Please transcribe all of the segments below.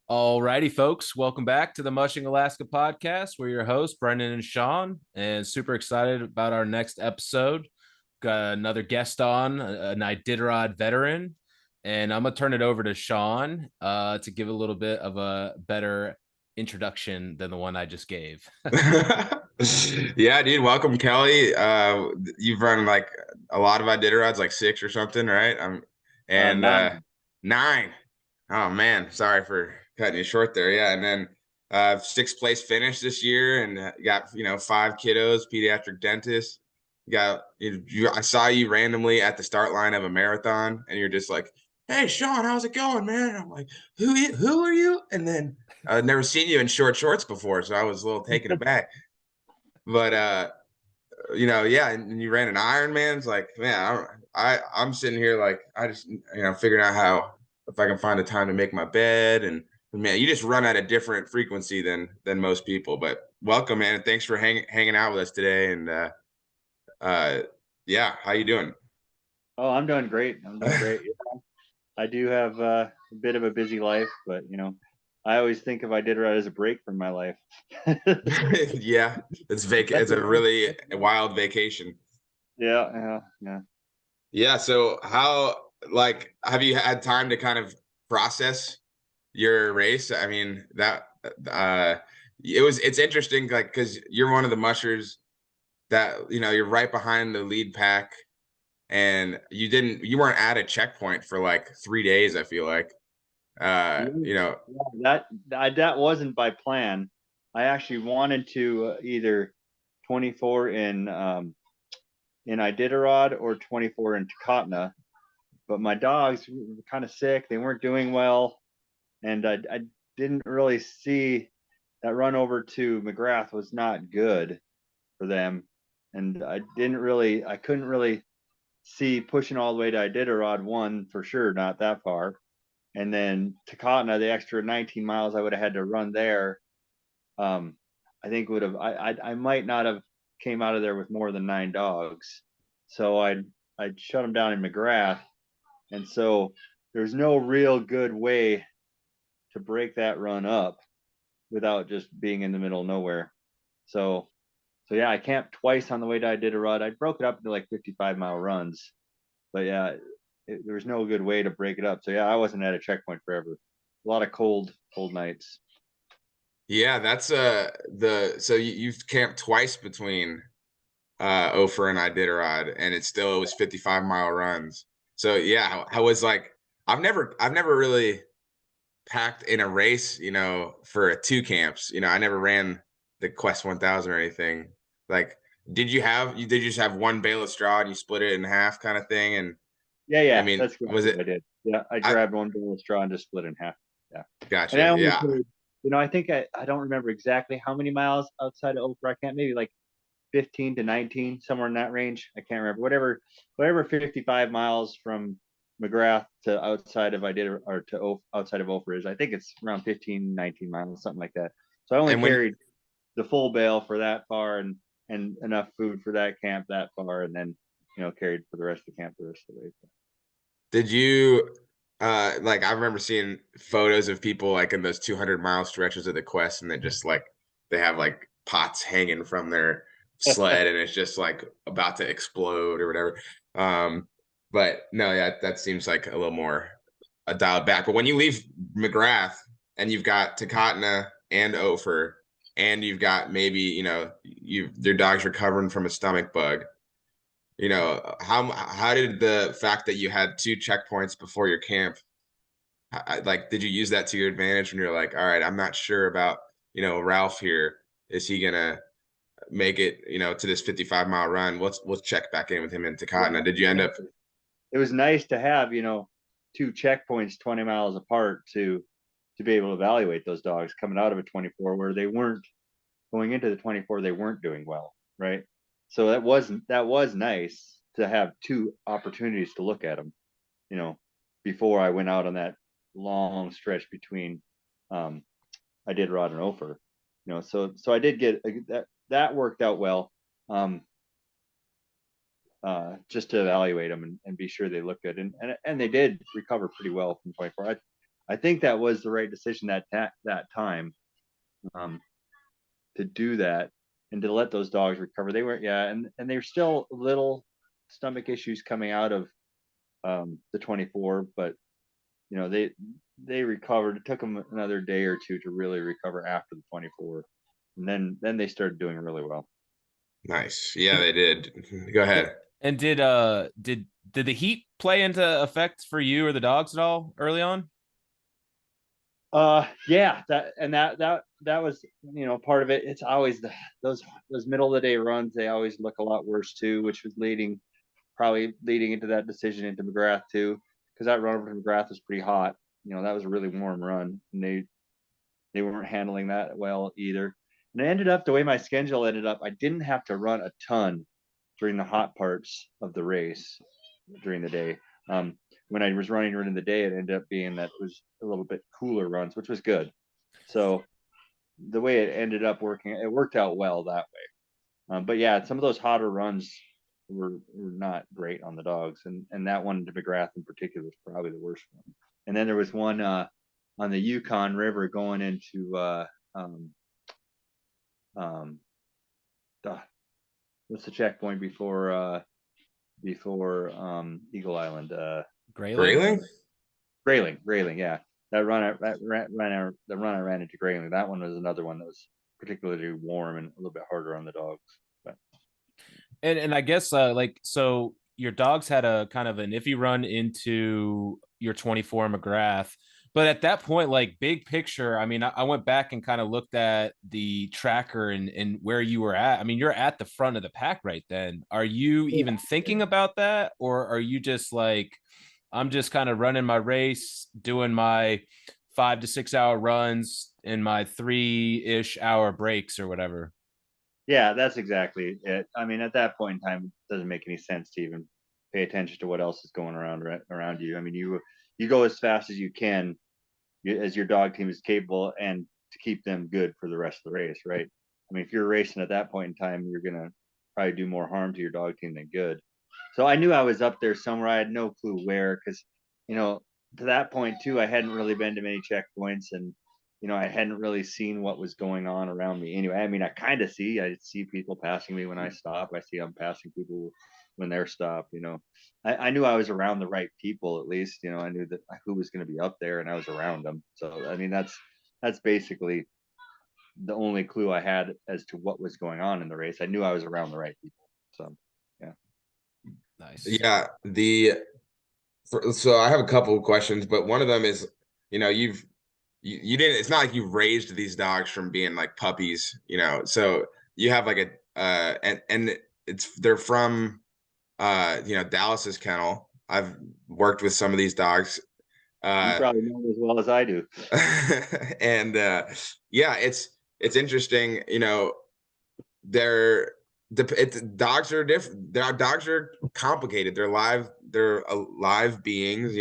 Alrighty, folks, welcome back to the Mushing Alaska podcast. We're your hosts, Brendan and Sean, and super excited about our next episode. Got another guest on, an Iditarod veteran, and I'm gonna turn it over to Sean to give a little bit of a better introduction than the one I just gave. Yeah, dude. Welcome, Kelly. You've run like a lot of Iditarods, like six or something, right? And Nine. nine. Oh man, sorry for cutting you short there. Yeah, and then sixth place finish this year, and got five kiddos, pediatric dentist. I saw you randomly at the start line of a marathon, and you're just like, "Hey, Sean, how's it going, man?" And I'm like, Who are you?" And then I'd never seen you in short shorts before, so I was a little taken aback. But yeah, and you ran an Ironman. It's like, man, I'm sitting here like I just figuring out how if I can find the time to make my bed, and man, you just run at a different frequency than most people. But welcome, man, and thanks for hanging out with us today. And uh yeah, how you doing? Oh, I'm doing great. I'm doing great. Yeah. I do have a bit of a busy life, but I always think of Iditarod as a break from my life. Yeah, it's a really wild vacation. Yeah, yeah, yeah. Yeah, so how like have you had time to kind of process your race? I mean, that uh it's interesting, like, because you're one of the mushers that you're right behind the lead pack, and you weren't at a checkpoint for like 3 days, I feel like. uh Yeah, you know that wasn't by plan. I actually wanted to either 24 in Iditarod or 24 in Takotna, but my dogs were kind of sick. They weren't doing well, and I didn't really see that run over to McGrath was not good for them, and I couldn't really see pushing all the way to Iditarod one for sure, not that far, and then Takotna, the extra 19 miles I would have had to run there. I think would have I might not have came out of there with more than 9 dogs, so I'd shut them down in McGrath, and so there's no real good way to break that run up without just being in the middle of nowhere. So yeah, I camped twice on the way to Iditarod. I broke it up into like 55-mile runs, but yeah, there was no good way to break it up. So yeah, I wasn't at a checkpoint forever. A lot of cold nights. yeah, that's so you've camped twice between Ophir and Iditarod, and it was 55-mile runs. So yeah, I was like, I've never really packed in a race, for two camps. I never ran the Quest 1000 or anything. Like, did you just have one bale of straw and you split it in half kind of thing? And I Yeah, mean, that's was what it? I did. Yeah, I I grabbed one bale of straw and just split it in half. Yeah, and I gotcha. only Yeah. carried, I think I don't remember exactly how many miles outside of Oprah. I can't, maybe like 15 to 19, somewhere in that range. I can't remember. Whatever 55 miles from McGrath to outside of I did or to outside of Oprah is. I think it's around 15, 19 miles, something like that. So I only And when carried the full bale for that far, and enough food for that camp that far, and then carried for the rest of the camp the rest of the way. did you like, I remember seeing photos of people like in those 200-mile stretches of the Quest, and they have like pots hanging from their sled, and it's just like about to explode or whatever. But no, yeah, that seems like a little more dialed back. But when you leave McGrath and you've got Takotna and Ophir, and you've got maybe your dog's recovering from a stomach bug, how did the fact that you had two checkpoints before your camp, like, did you use that to your advantage when you're like, all right, I'm not sure about Ralph here, is he gonna make it to this 55-mile run? Let's check back in with him in Takotna. Did you end Yeah, up? it was nice to have two checkpoints 20 miles apart to be able to evaluate those dogs coming out of a 24 where they weren't going into the 24, they weren't doing well, right? So that was nice to have two opportunities to look at them, you know, before I went out on that long stretch between um, Iditarod and Ophir, so I did get that worked out well, um, just to evaluate them and be sure they look good, and they did recover pretty well from 24. I think that was the right decision that time, to do that and to let those dogs recover. They were, and they're still little stomach issues coming out of the 24, but they recovered. It took them another day or two to really recover after the 24, and then they started doing really well. Nice. Yeah, they did. Go ahead. And did the heat play into effect for you or the dogs at all early on? Yeah, that was, part of it. It's always those middle of the day runs, they always look a lot worse too, which was probably leading into that decision into McGrath too, because that run over to McGrath was pretty hot. That was a really warm run, and they weren't handling that well either. And it ended up, the way my schedule ended up, I didn't have to run a ton during the hot parts of the race during the day. When I was running during the day, it ended up being that it was a little bit cooler runs, which was good. So the way it ended up working, it worked out well that way. But yeah, some of those hotter runs were not great on the dogs, and that one to McGrath in particular was probably the worst one. And then there was one on the Yukon River going into what's the checkpoint before Eagle Island? Grayling? Grayling, yeah. The run I ran into Grayling. That one was another one that was particularly warm and a little bit harder on the dogs. But And I guess so your dogs had a kind of an iffy run into your 24 McGrath. But at that point, like big picture, I mean, I went back and kind of looked at the tracker and where you were at. I mean, you're at the front of the pack right then. Are you even thinking about that? Or are you just like, I'm just kind of running my race, doing my 5 to 6 hour runs in my 3-ish hour breaks or whatever? yeah, that's exactly it. I mean, at that point in time, it doesn't make any sense to even pay attention to what else is going around you. I mean, you go as fast as you can, as your dog team is capable, and to keep them good for the rest of the race, right? I mean, if you're racing at that point in time, you're gonna probably do more harm to your dog team than good. So I knew I was up there somewhere. I had no clue where, because to that point too, I hadn't really been to many checkpoints, and I hadn't really seen what was going on around me. Anyway, I mean, I see people passing me when I stop. I see I'm passing people when they're stopped. I knew I was around the right people, at least. I knew that who was going to be up there, and I was around them. So I mean, that's basically the only clue I had as to what was going on in the race. I knew I was around the right people. So yeah. Nice. Yeah. So I have a couple of questions, but one of them is, you didn't, it's not like you've raised these dogs from being like puppies, so you have like and they're from, Dallas's kennel. I've worked with some of these dogs. You probably know them as well as I do. And yeah, it's interesting, dogs are different. Dogs are complicated. They're alive beings,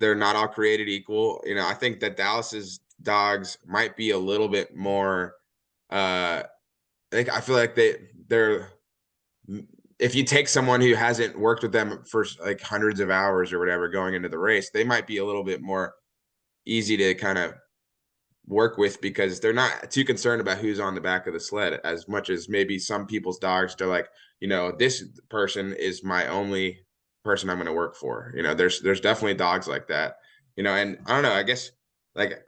they're not all created equal. I think that Dallas's dogs might be a little bit more I feel like they're if you take someone who hasn't worked with them for like hundreds of hours or whatever going into the race, they might be a little bit more easy to kind of work with, because they're not too concerned about who's on the back of the sled as much as maybe some people's dogs. They're like, this person is my only person I'm going to work for. There's definitely dogs like that, and I don't know, I guess like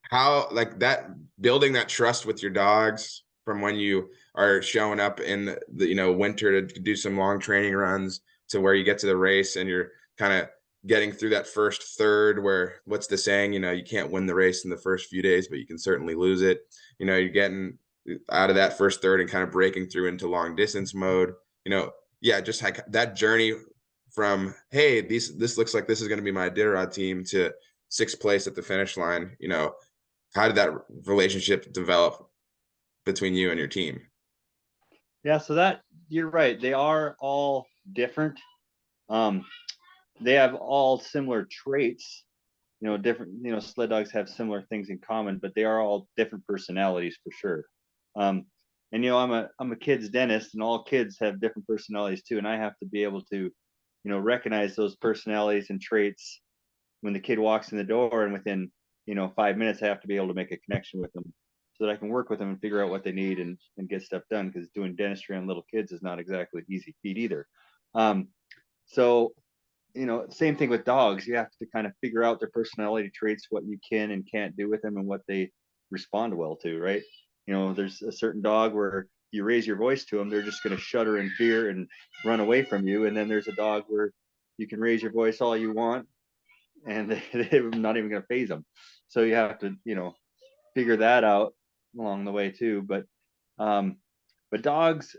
how, like that, building that trust with your dogs from when you are showing up in the winter to do some long training runs to where you get to the race and you're kind of getting through that first third, where what's the saying, you can't win the race in the first few days, but you can certainly lose it. You're getting out of that first third and kind of breaking through into long distance mode. Yeah, just like that journey from, hey, this looks like this is going to be my Iditarod team, to sixth place at the finish line. How did that relationship develop between you and your team? Yeah, so that, you're right. They are all different. They have all similar traits. Different. Sled dogs have similar things in common, but they are all different personalities for sure. And I'm a kid's dentist, and all kids have different personalities too, and I have to be able to, recognize those personalities and traits when the kid walks in the door, and within 5 minutes, I have to be able to make a connection with them so that I can work with them and figure out what they need and get stuff done, because doing dentistry on little kids is not exactly easy feat either. So same thing with dogs. You have to kind of figure out their personality traits, what you can and can't do with them, and what they respond well to, right? There's a certain dog where you raise your voice to them, they're just going to shudder in fear and run away from you. And then there's a dog where you can raise your voice all you want, and they're not even going to faze them. So you have to, figure that out along the way too. But dogs,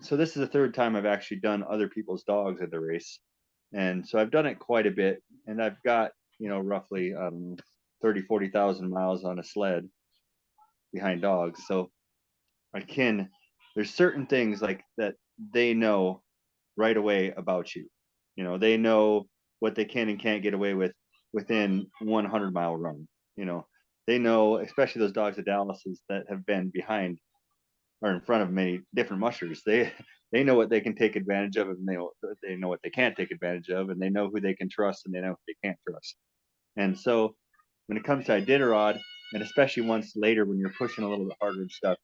so this is the third time I've actually done other people's dogs at the race. And so I've done it quite a bit, and I've got, roughly 40,000 miles on a sled behind dogs. So there's certain things like that they know right away about you. They know what they can and can't get away with within 100-mile run. They know, especially those dogs at Dallas's that have been behind or in front of many different mushers. They know what they can take advantage of, and they know what they can't take advantage of, and they know who they can trust and they know who they can't trust. And so when it comes to Iditarod, and especially once later when you're pushing a little bit harder and stuff,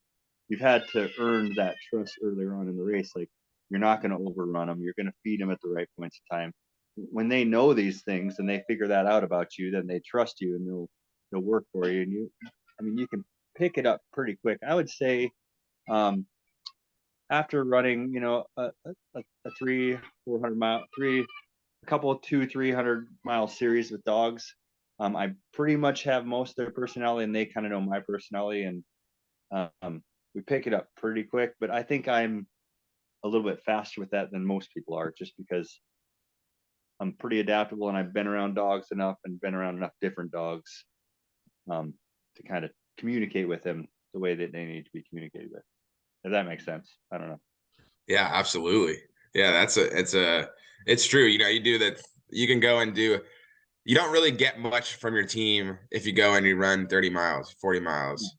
you've had to earn that trust earlier on in the race. Like, you're not going to overrun them. You're going to feed them at the right points of time. When they know these things and they figure that out about you, then they trust you and they'll work for you. And you can pick it up pretty quick. I would say, after running, a 200-300-mile series with dogs, I pretty much have most of their personality, and they kind of know my personality, and we pick it up pretty quick. But I think I'm a little bit faster with that than most people are, just because I'm pretty adaptable, and I've been around dogs enough and been around enough different dogs to kind of communicate with them the way that they need to be communicated with. If that makes sense. I don't know. Yeah, absolutely. Yeah, it's true. You do that. You can go and you don't really get much from your team if you go and you run 30 miles, 40 miles,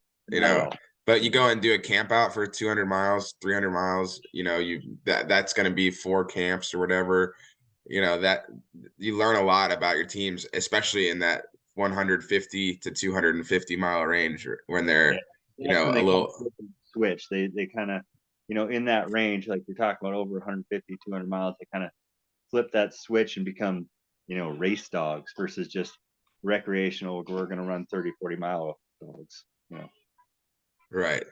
but you go and do a camp out for 200 miles, 300 miles, that's going to be 4 camps or whatever, that you learn a lot about your teams, especially in that 150 to 250 mile range when they're, a little switch. They kind of, in that range, like you're talking about over 150, 200 miles, they kind of flip that switch and become, race dogs versus just recreational. We're going to run 30, 40-mile dogs. Right.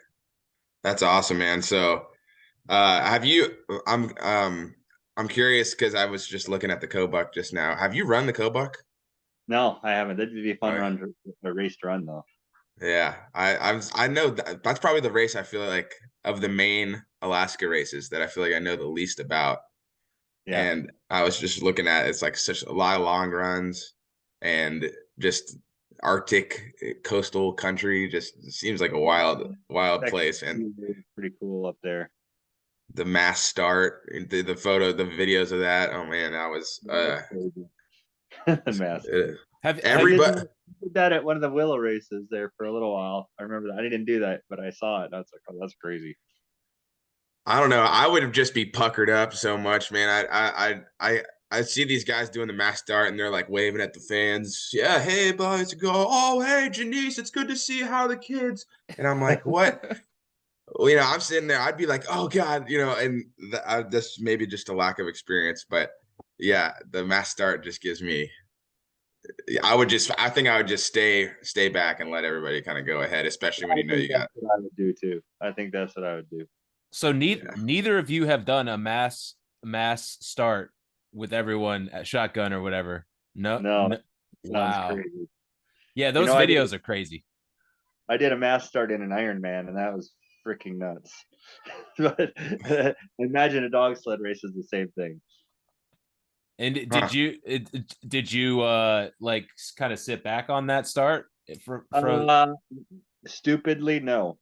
That's awesome, man. So, I'm curious because I was just looking at the Cobuck just now. Have you run the Cobuck? No, I haven't. That'd be a fun run, a race to run though. Yeah, I know that's probably the race I feel like of the main Alaska races that I feel like I know the least about. Yeah. And I was just looking at it's like such a lot of long runs and just Arctic coastal country. Just seems like a wild place, and pretty cool up there. The mass start, the videos of that. Oh man, that was mass. Everybody did that at one of the Willow races there for a little while. I remember that. I didn't do that, but I saw it. That's like, oh, that's crazy. I don't know. I would just be puckered up so much, man. I see these guys doing the mass start and they're like waving at the fans. Yeah, hey boys, go. Oh, hey Janice, it's good to see how the kids. And I'm like, what? Well, I'm sitting there. I'd be like, oh god, and this maybe just a lack of experience, but yeah, the mass start just gives me. I think I would just stay back and let everybody kind of go ahead, especially when you got. What I would do too. I think that's what I would do. So neither of you have done a mass start with everyone at shotgun or whatever. No. Wow. Crazy. Yeah, those videos are crazy. I did a mass start in an Ironman, and that was freaking nuts. But imagine a dog sled race is the same thing. And did you like kind of sit back on that start? Stupidly, no.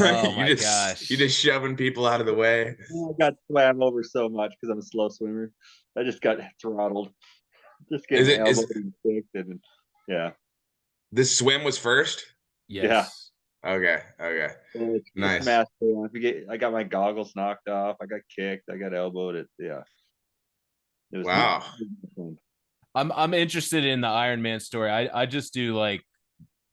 Oh my gosh! You just shoving people out of the way. I got swam over so much because I'm a slow swimmer. I just got throttled. Just getting elbowed and kicked, and yeah. This swim was first. Yes. Yeah. Okay. Nice. I got my goggles knocked off. I got kicked. I got elbowed. It was wow. I'm interested in the Ironman story. I just do like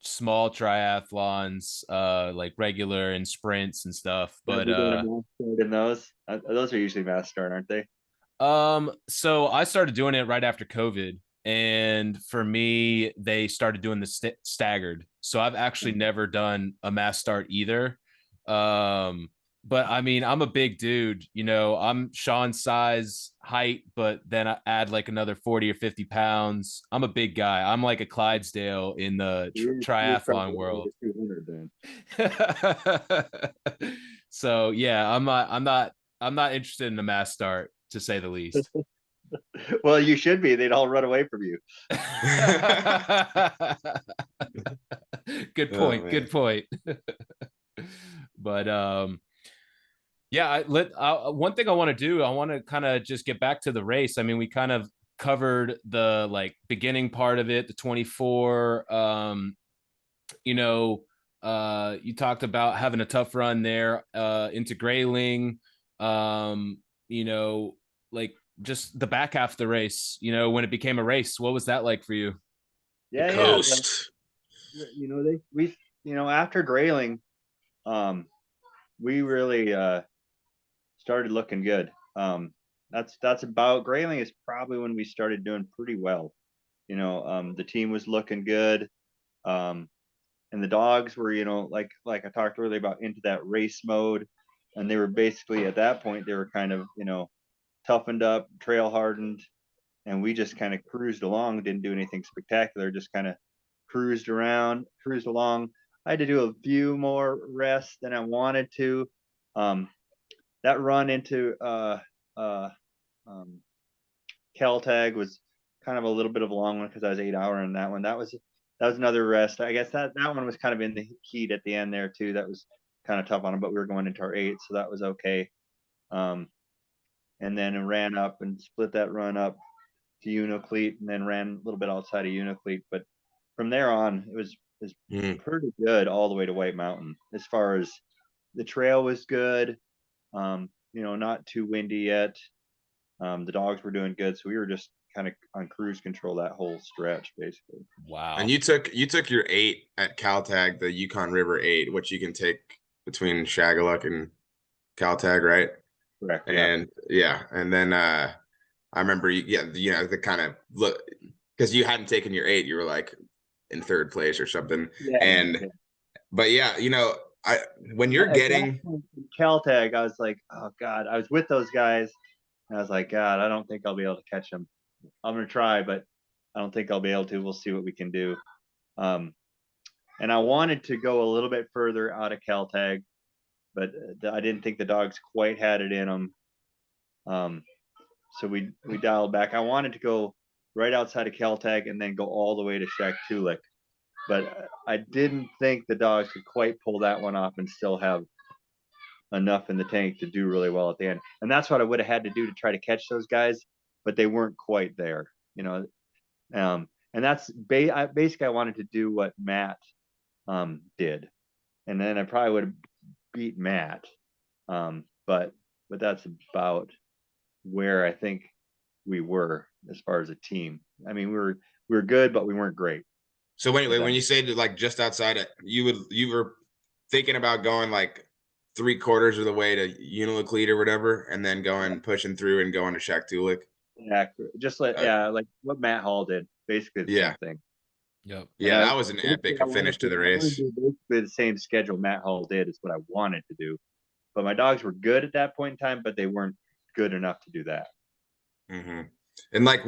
small triathlons, like regular and sprints and stuff. Have But you done a mass start in those? Those are usually mass start, aren't they? so I started doing it right after COVID, and for me, they started doing the staggered. So I've actually never done a mass start either. Um, but I mean, I'm a big dude, you know, I'm Sean's size, height, but then I add like another 40 or 50 pounds. I'm a big guy. I'm like a Clydesdale in the You're triathlon probably world. over 200 then. So yeah, I'm not interested in a mass start, to say the least. Well, you should be. They'd all run away from you. Good Oh point. man. Good point. But yeah, one thing I want to do, I want to kind of just get back to the race. I mean, we kind of covered the like beginning part of it, the 24. You know, you talked about having a tough run there, into Grayling. Um, you know, like just the back half of the race, you know, when it became a race, what was that like for you? The Yeah. coast. You know, after Grayling, um, we really started looking good. That's about Grayling is probably when we started doing pretty well. You know, the team was looking good. Um, and the dogs were, like I talked earlier about, into that race mode, and they were basically at that point they were kind of, toughened up, trail hardened, and we just kind of cruised along, didn't do anything spectacular, just kind of cruised along. I had to do a few more rests than I wanted to. Um, that run into uh, um, Caltag was kind of a little bit of a long one because I was 8 hour in that one. That was another rest. I guess that one was kind of in the heat at the end there too. That was kind of tough on him, but we were going into our 8, so that was okay. And then ran up and split that run up to Unocleat, and then ran a little bit outside of Unocleat. But from there on, it was pretty good all the way to White Mountain. As far as the trail was good, not too windy yet. The dogs were doing good, so we were just kind of on cruise control that whole stretch, basically. Wow. And you took your 8 at Caltag, the Yukon River 8, which you can take between Shagaluk and Caltag, right? Correct. Yeah. And yeah, and then I remember the kind of look, because you hadn't taken your 8, you were like in 3rd place or something. Yeah. And Yeah. but yeah, I when you're At that getting point in Caltag, I was like, oh God, I was with those guys, and I was like, God, I don't think I'll be able to catch them. I'm gonna try, but I don't think I'll be able to. We'll see what we can do. Um, and I wanted to go a little bit further out of Caltag, but I didn't think the dogs quite had it in them. So we dialed back. I wanted to go right outside of Caltag and then go all the way to Shaktoolik, but I didn't think the dogs could quite pull that one off and still have enough in the tank to do really well at the end. And that's what I would have had to do to try to catch those guys, but they weren't quite there, and that's basically I wanted to do what Matt did, and then I probably would have beat Matt, but that's about where I think we were as far as a team. I mean, we were good, but we weren't great. so when you say to like just outside it, you were thinking about going like 3/4 of the way to Unalakleet or whatever, and then pushing through and going to Shaktoolik. Accurate. Just like like what Matt Hall did, basically the Yeah, same thing. Yep. And yeah, that was an epic finish to the I wanted race. to do basically the same schedule Matt Hall did is what I wanted to do. But my dogs were good at that point in time, but they weren't good enough to do that. Mm-hmm. And like,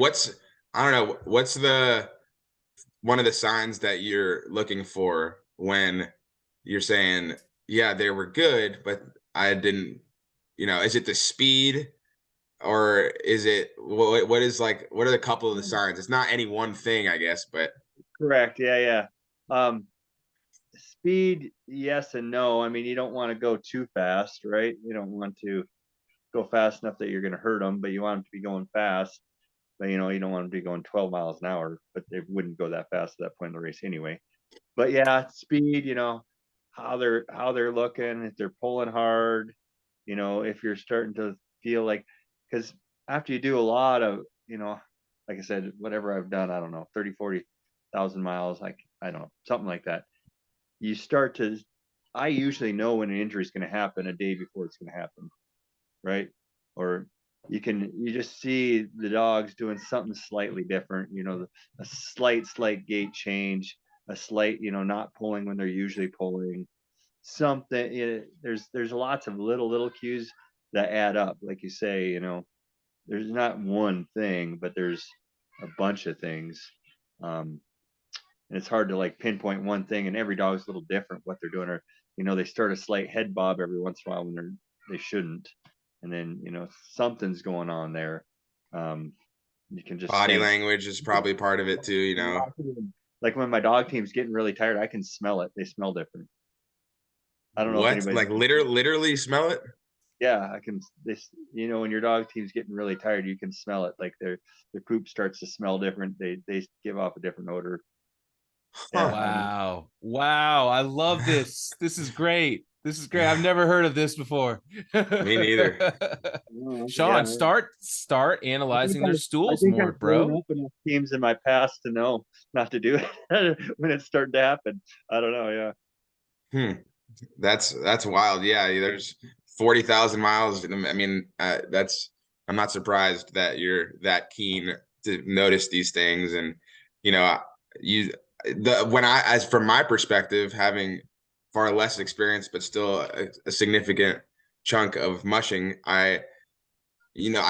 I don't know, what's one of the signs that you're looking for when you're saying, yeah, they were good, but I didn't, is it the speed, or is it what is like, what are the couple of the signs? It's not any one thing, I guess, but Correct. Yeah. Speed, yes and no. I mean, you don't want to go too fast, right? You don't want to go fast enough that you're going to hurt them, but you want them to be going fast. But you don't want them to be going 12 miles an hour, but they wouldn't go that fast at that point in the race anyway. But yeah, speed, how they're looking, if they're pulling hard, if you're starting to feel like, because after you do a lot of, like I said, whatever I've done, I don't know, 30, 40,000 miles, like, I don't know, something like that. You start to, I usually know when an injury is going to happen a day before it's going to happen, right? Or you just see the dogs doing something slightly different, a slight gait change, a slight, not pulling when they're usually pulling, something. There's lots of little cues that add up, like you say. There's not one thing, but there's a bunch of things. And it's hard to like pinpoint one thing, and every dog's a little different what they're doing. Or they start a slight head bob every once in a while when they shouldn't, and then something's going on there. You can just Body sense. language is probably part of it too, Like when my dog team's getting really tired, I can smell it. They smell different. I don't know if What? anybody Like literally smell it? Yeah, I can. When your dog team's getting really tired, you can smell it. Like their poop starts to smell different. They give off a different odor. Yeah. Wow. Wow. I love this. This is great. This is great. I've never heard of this before. Me neither. Sean, start analyzing their stools more, I've bro. grown up enough teams in my past to know not to do it when it's starting to happen. I don't know. Yeah. That's wild. Yeah. There's 40,000 miles. I mean, I'm not surprised that you're that keen to notice these things. And, as from my perspective, having far less experience, but still a significant chunk of mushing, I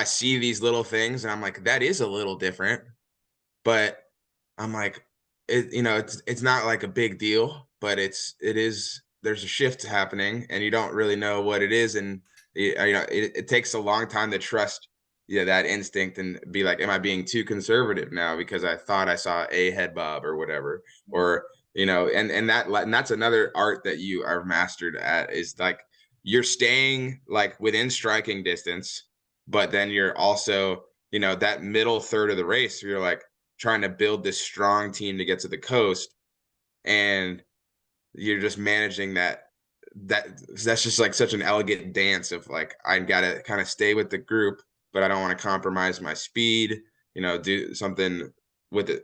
see these little things and I'm like, that is a little different, but I'm like, it's not like a big deal, but there's a shift happening and you don't really know what it is. And it takes a long time to trust that instinct and be like, am I being too conservative now because I thought I saw a head bob or whatever, or and that's another art that you are mastered at, is like you're staying like within striking distance, but then you're also that middle third of the race, you're like trying to build this strong team to get to the coast, and you're just managing that's just like such an elegant dance of like, I gotta kind of stay with the group, but I don't want to compromise my speed, do something with it.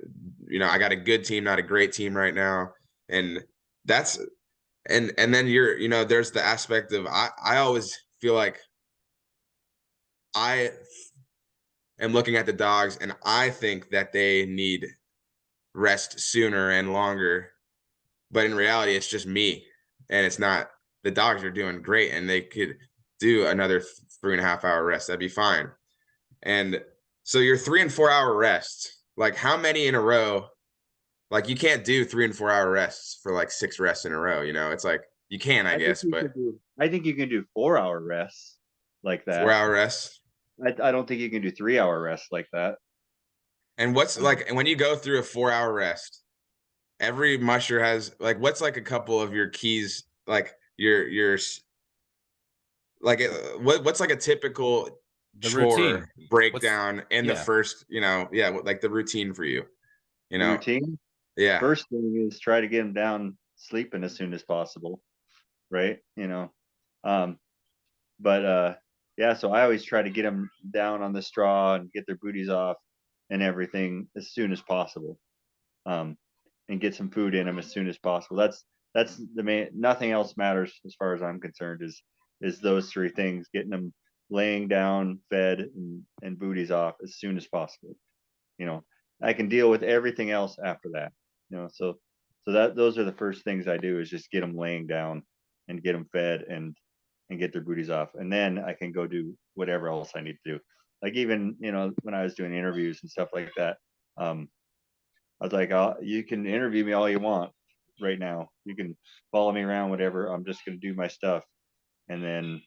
I got a good team, not a great team right now. And that's, and then there's the aspect of, I always feel like I am looking at the dogs and I think that they need rest sooner and longer, but in reality it's just me, and it's not. The dogs are doing great and they could do another 3.5 hour rest, that'd be fine. And so your 3 and 4 hour rests, like how many in a row? Like you can't do 3 and 4 hour rests for like 6 rests in a row, it's like you can, I guess, but I think you can do 4-hour rests like that. 4-hour rests. I don't think you can do 3-hour rests like that. And what's like, when you go through a 4-hour rest, every musher has like, what's like a couple of your keys, like your like what's like a typical chore breakdown in the first, like the routine for you, routine. Yeah. First thing is try to get them down sleeping as soon as possible, right? So I always try to get them down on the straw and get their booties off and everything as soon as possible, and get some food in them as soon as possible. That's the main. Nothing else matters as far as I'm concerned. Is those 3 things: getting them laying down, fed, and booties off as soon as possible. I can deal with everything else after that. So those are the first things I do, is just get them laying down and get them fed and get their booties off, and then I can go do whatever else I need to do. Like even when I was doing interviews and stuff like that, I was like, you can interview me all you want right now. You can follow me around, whatever. I'm just going to do my stuff, and then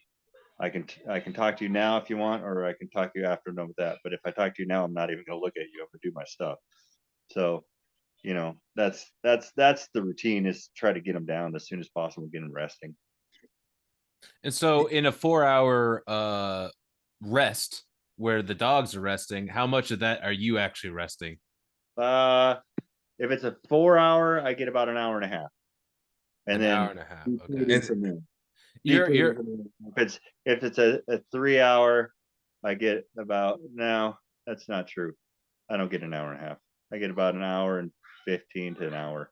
I can talk to you now if you want, or I can talk to you after. Done with that. But if I talk to you now, I'm not even going to look at you. I'm going to do my stuff. So, that's the routine, is try to get them down as soon as possible, get them resting. And so in a 4-hour rest where the dogs are resting, how much of that are you actually resting? If it's a 4-hour, I get about an hour and a half. And an then hour and a half. Okay. If it's a 3-hour, I get about, no, that's not true. I don't get an hour and a half. I get about an hour and 15 to an hour.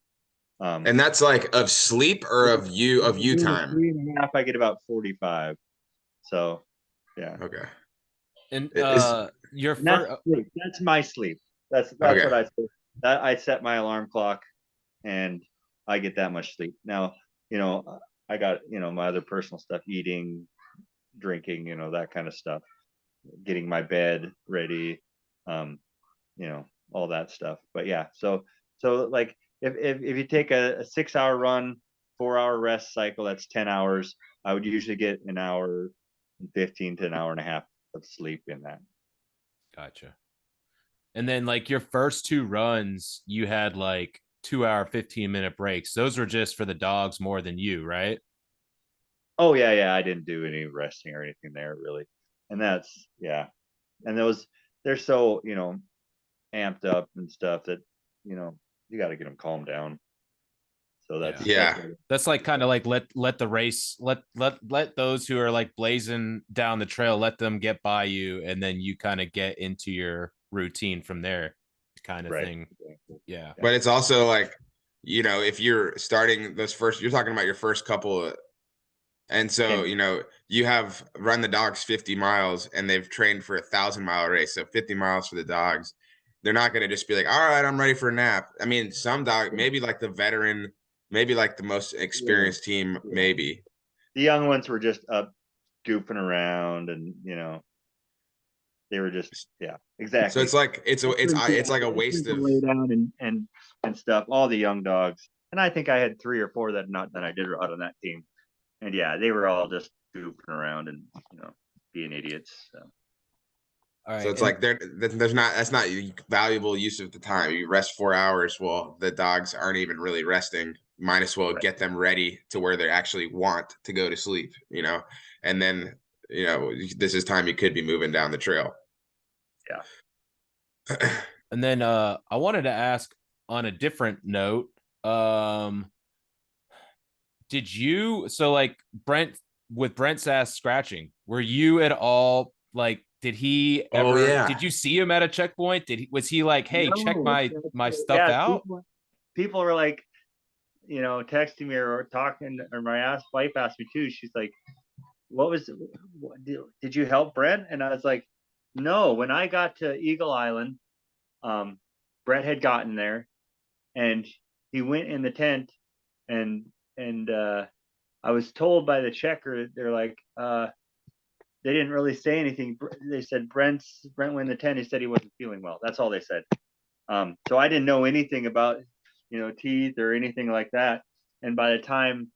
And that's like of sleep or of you time? 3.5, I get about 45. So yeah. Okay. And Is your And that's first sleep. That's my sleep. That's okay. what I say. That I set my alarm clock and I get that much sleep. Now, I got, my other personal stuff, eating, drinking, that kind of stuff, getting my bed ready, all that stuff. But yeah, so like if you take a 6-hour run, 4-hour rest cycle, that's 10 hours. I would usually get an hour and 15 to an hour and a half of sleep in that. Gotcha. And then like your first 2 runs, you had like 2-hour, 15-minute breaks. Those were just for the dogs more than you, right? Oh yeah. I didn't do any resting or anything there really. And that's, yeah. And they're so, amped up and stuff that, you got to get them calmed down. So that's, Yeah. That's like kind of like let the race, let those who are like blazing down the trail, let them get by you, and then you kind of get into your routine from there, kind of right. thing. Yeah. But it's also like, if you're starting you're talking about your first couple. And so, you have run the dogs 50 miles and they've trained for 1,000-mile race. So 50 miles for the dogs. They're not going to just be like, all right, I'm ready for a nap. I mean, some dog, maybe like the veteran, maybe like the most experienced team, maybe. The young ones were just up goofing around and, they were just, yeah, exactly. So it's like, it's like a waste of lay down and stuff, all the young dogs. And I think I had 3 or 4 that I did out on that team. And yeah, they were all just goofing around and, being idiots. So. All right. So it's like that's not valuable use of the time. You rest 4 hours. Well, the dogs aren't even really resting. Might as well get them ready to where they actually want to go to sleep, and then, this is time you could be moving down the trail. Yeah. And then I wanted to ask on a different note, did you, so like with Brent's ass scratching, were you at all like, did he Oh, ever, yeah. did you see him at a checkpoint? Was he like, hey, check my stuff out? People were like, texting me or talking, or my wife asked me too. She's like, did you help Brent? And I was like, no. When I got to Eagle Island, Brett had gotten there and he went in the tent and I was told by the checker, they're like, they didn't really say anything. They said Brent went in the tent. He said he wasn't feeling well. That's all they said. So I didn't know anything about, teeth or anything like that. And by the time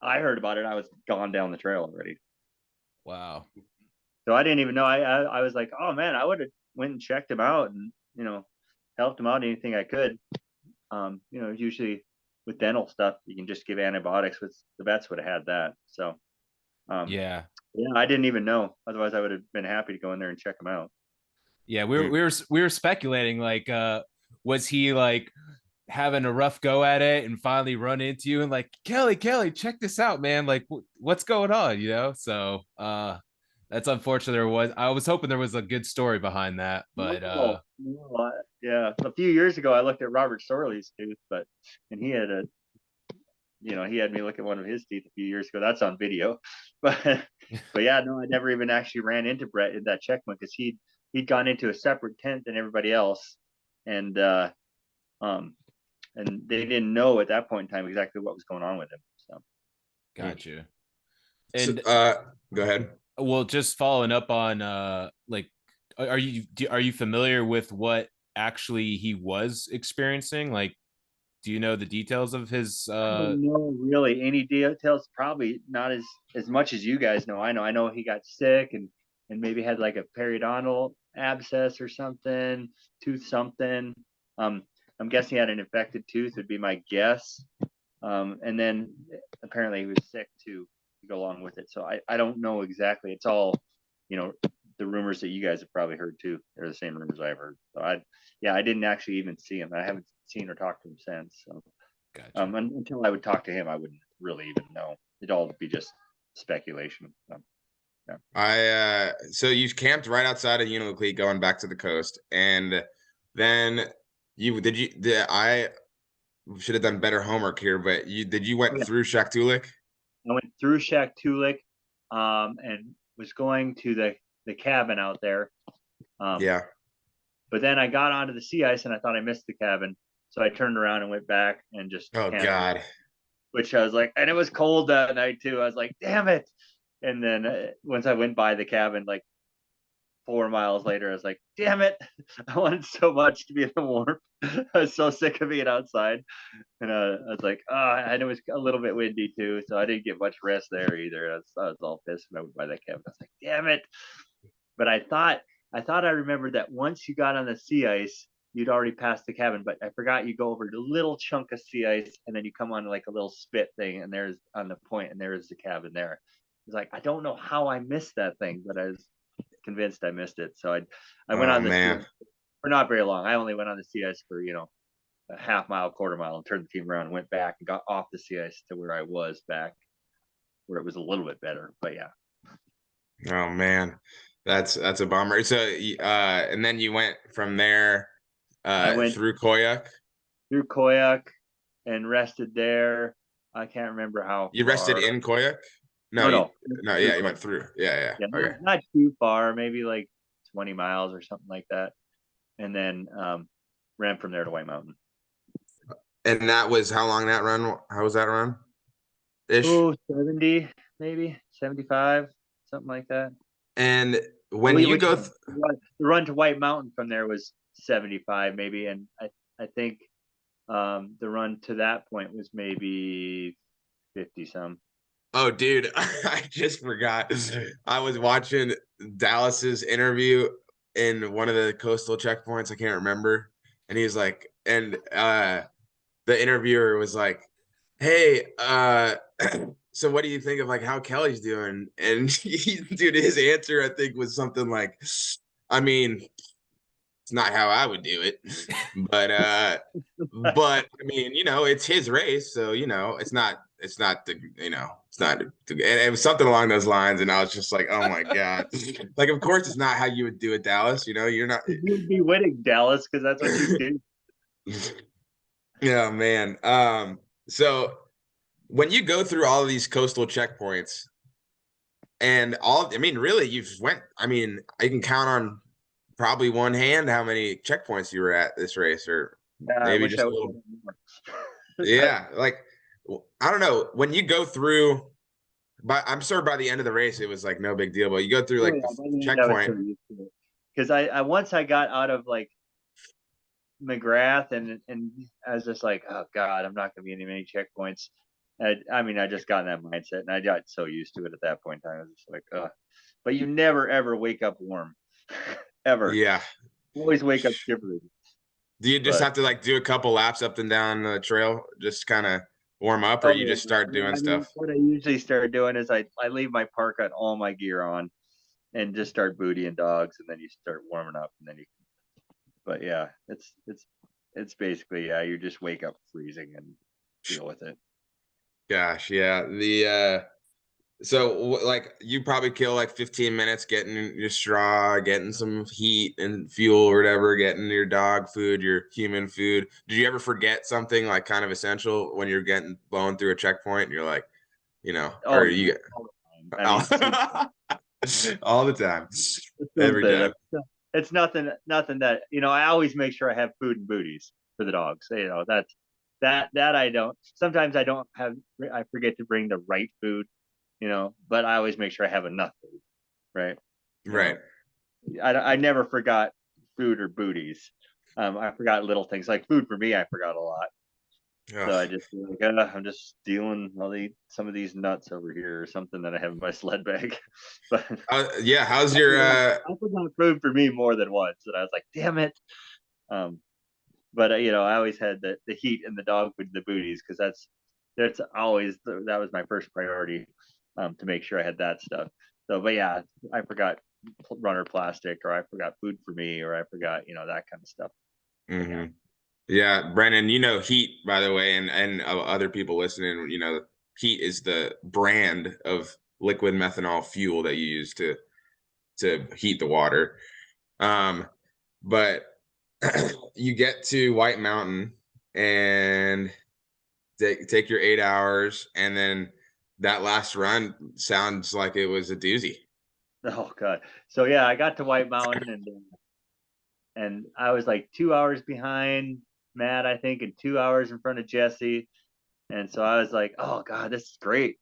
I heard about it, I was gone down the trail already. Wow. So I didn't even know. I was like, oh man, I would have went and checked him out and, helped him out anything I could. Usually with dental stuff, you can just give antibiotics. With the vets would have had that. So yeah, I didn't even know. Otherwise, I would have been happy to go in there and check him out. yeah. We were speculating like, was he like having a rough go at it and finally run into you and like, Kelly, check this out, man. Like, what's going on? So that's unfortunate. I was hoping there was a good story behind that, but yeah, a few years ago I looked at Robert Sorley's tooth, and he had he had me look at one of his teeth a few years ago. That's on video. But yeah, no, I never even actually ran into Brett in that checkpoint because he'd gone into a separate tent than everybody else. And and they didn't know at that point in time exactly what was going on with him. So gotcha. And go ahead. Well, just following up on like, are you familiar with what actually he was experiencing? Like, do you know the details of his I don't know really any details, probably not as much as you guys know. I know he got sick and maybe had like a periodontal abscess or something, tooth something. I'm guessing he had an infected tooth would be my guess. And then apparently he was sick too to go along with it. So I don't know exactly. It's all, the rumors that you guys have probably heard too. They're the same rumors I've heard. So I didn't actually even see him. I haven't seen or talked to him since. So gotcha. Until I would talk to him, I wouldn't really even know. It'd all be just speculation. So you camped right outside of Unalakleet going back to the coast, and then I should have done better homework here, but you went through Shaktoolik? I went through Shaktoolik, and was going to the cabin out there. Yeah. But then I got onto the sea ice and I thought I missed the cabin, so I turned around and went back and just Oh God. Which I was like, and it was cold that night too. I was like, damn it. And then once I went by the cabin, like 4 miles later, I was like, damn it. I wanted so much to be in the warmth. I was so sick of being outside. And I was like, and it was a little bit windy too. So I didn't get much rest there either. I was all pissed when I went by that cabin. I was like, damn it. But I thought I remembered that once you got on the sea ice, you'd already passed the cabin, but I forgot you go over the little chunk of sea ice and then you come on like a little spit thing and there's on the point and there's the cabin there. It's like, I don't know how I missed that thing, but I was convinced I missed it. So I went on the sea ice for not very long. I only went on the sea ice for, a half mile, quarter mile, and turned the team around and went back and got off the sea ice to where I was back, where it was a little bit better. But yeah. Oh man, that's a bummer. So and then you went from there I went through Koyuk and rested there. I can't remember how you far. rested in Koyuk. No. Yeah, you went through. Yeah. Okay. Not too far, maybe like 20 miles or something like that, and then ran from there to White Mountain. And that was how long that run? How was that run? Ish. 70, maybe 75, something like that. And when you go, the run to White Mountain from there was 75, maybe, and I think the run to that point was maybe 50 some. Oh, dude, I just forgot. I was watching Dallas's interview in one of the coastal checkpoints. I can't remember, and he was like, and the interviewer was like, hey, so what do you think of like how Kelly's doing? And dude, his answer I think was something like, I mean, it's not how I would do it, but I mean, it's his race, so it's not the, and it was something along those lines, and I was just like, oh my god, like of course it's not how you would do it, Dallas. You're not. You would be winning, Dallas, because that's what you do. Yeah, man. So when you go through all of these coastal checkpoints and really you've I can count on probably one hand how many checkpoints you were at this race, or maybe just a little. Yeah. Like, I don't know, when you go through, but I'm sure by the end of the race, it was like no big deal, but you go through like the checkpoint. Because once I got out of like McGrath and I was just like, oh God, I'm not going to be any checkpoints. I just got in that mindset and I got so used to it at that point in time. I was just like, ugh. But you never ever wake up warm, ever. Yeah. You always wake up shivering. Do you just have to like do a couple laps up and down the trail, just kind of warm up, or you just start doing stuff? What I usually start doing is I leave my park at all my gear on and just start bootying dogs, and then you start warming up, and then you. But yeah, it's basically, yeah, you just wake up freezing and deal with it. Gosh, yeah. So like you probably kill like 15 minutes getting your straw, getting some heat and fuel or whatever, getting your dog food, your human food. Did you ever forget something like kind of essential when you're getting blown through a checkpoint and you're like, or you all the time, every time. It's nothing that, I always make sure I have food and booties for the dogs. That I don't, sometimes I forget to bring the right food, but I always make sure I have enough food. Right. Right. I never forgot food or booties. I forgot little things like food for me. I forgot a lot. Ugh. So I just I'm just stealing. I'll eat some of these nuts over here or something that I have in my sled bag. But yeah, how's your? I forgot food for me more than once, and I was like, damn it. But I always had the heat and the dog food, the booties, because that was my first priority, to make sure I had that stuff. So, but yeah, I forgot runner plastic, or I forgot food for me, or I forgot that kind of stuff. Mm-hmm. Yeah, Brennan, heat, by the way, and other people listening, heat is the brand of liquid methanol fuel that you use to heat the water. But you get to White Mountain and take your 8 hours, and then that last run sounds like it was a doozy. Oh God. So yeah, I got to White Mountain and I was like 2 hours behind Matt, I think, and 2 hours in front of Jesse. And so I was like, oh God, this is great.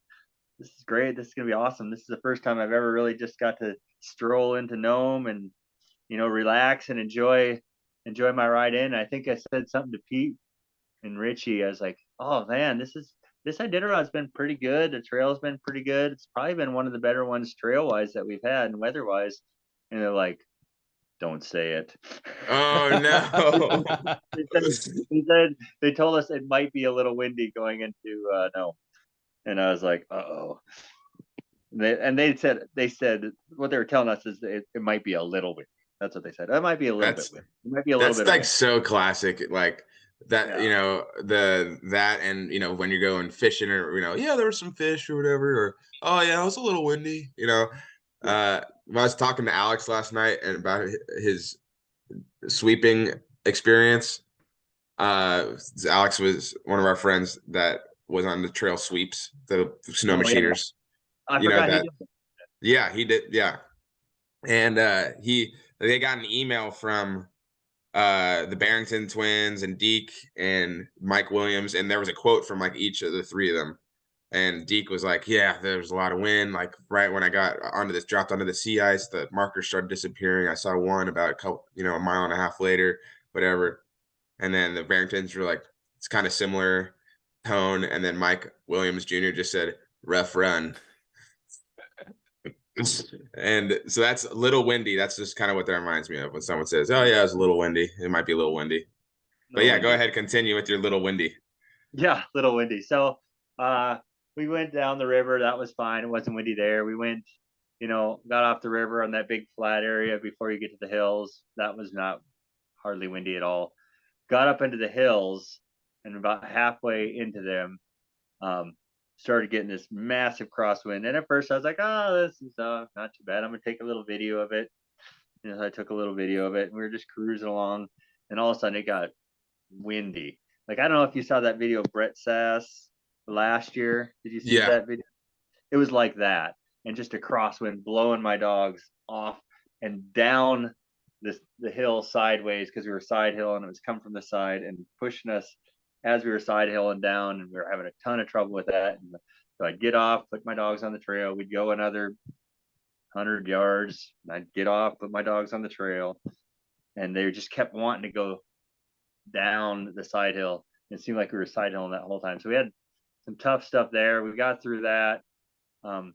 This is great. This is gonna be awesome. This is the first time I've ever really just got to stroll into Nome and, you know, relax and enjoy my ride in. I think I said something to Pete and Richie. I was like, oh man, this Iditarod's been pretty good. The trail's been pretty good. It's probably been one of the better ones trail wise that we've had and weather wise. And they're like, don't say it. Oh no. they told us it might be a little windy going into no. And I was like, uh-oh. They said what they were telling us is it might be a little windy. That's what they said. It might be a little bit windy. It might be a little bit. That's like so classic, like that, Yeah. you know, that and, you know, when you're going fishing or, you know, yeah, there was some fish or whatever, or, oh yeah, it was a little windy, you know. I was talking to Alex last night and about his sweeping experience. Alex was one of our friends that was on the trail sweeps, the snow machiners. I You know forgot that. he did. Yeah, he did. Yeah. And they got an email from the Barrington twins and Deke and Mike Williams, and there was a quote from like each of the three of them. And Deke was like, yeah, there was a lot of wind. Like right when I got dropped onto the sea ice, the markers started disappearing. I saw one about a couple, you know, a mile and a half later, whatever. And then the Barringtons were like, it's kind of similar tone. And then Mike Williams Jr. just said, rough run. And so that's a little windy. That's just kind of what that reminds me of when someone says, oh yeah, it's a little windy. It might be a little windy. But yeah, go ahead, continue with your little windy. Yeah, little windy. So we went down the river. That was fine. It wasn't windy there. We went, you know, got off the river on that big flat area before you get to the hills. That was not hardly windy at all. Got up into the hills and about halfway into them, started getting this massive crosswind. And at first I was like, oh, this is not too bad. I'm gonna take a little video of it. You know, I took a little video of it and we were just cruising along, and all of a sudden it got windy. Like, I don't know if you saw that video of Brett Sass last year. Did you see that video? It was like that. And just a crosswind blowing my dogs off and down the hill sideways, because we were side hill and it was coming from the side and pushing us as we were side hill and down, and we were having a ton of trouble with that. And so I'd get off, put my dogs on the trail. We'd go another 100 yards. And I'd get off, put my dogs on the trail, and they just kept wanting to go down the side hill. It seemed like we were side hilling that whole time. So we had some tough stuff there. We got through that. And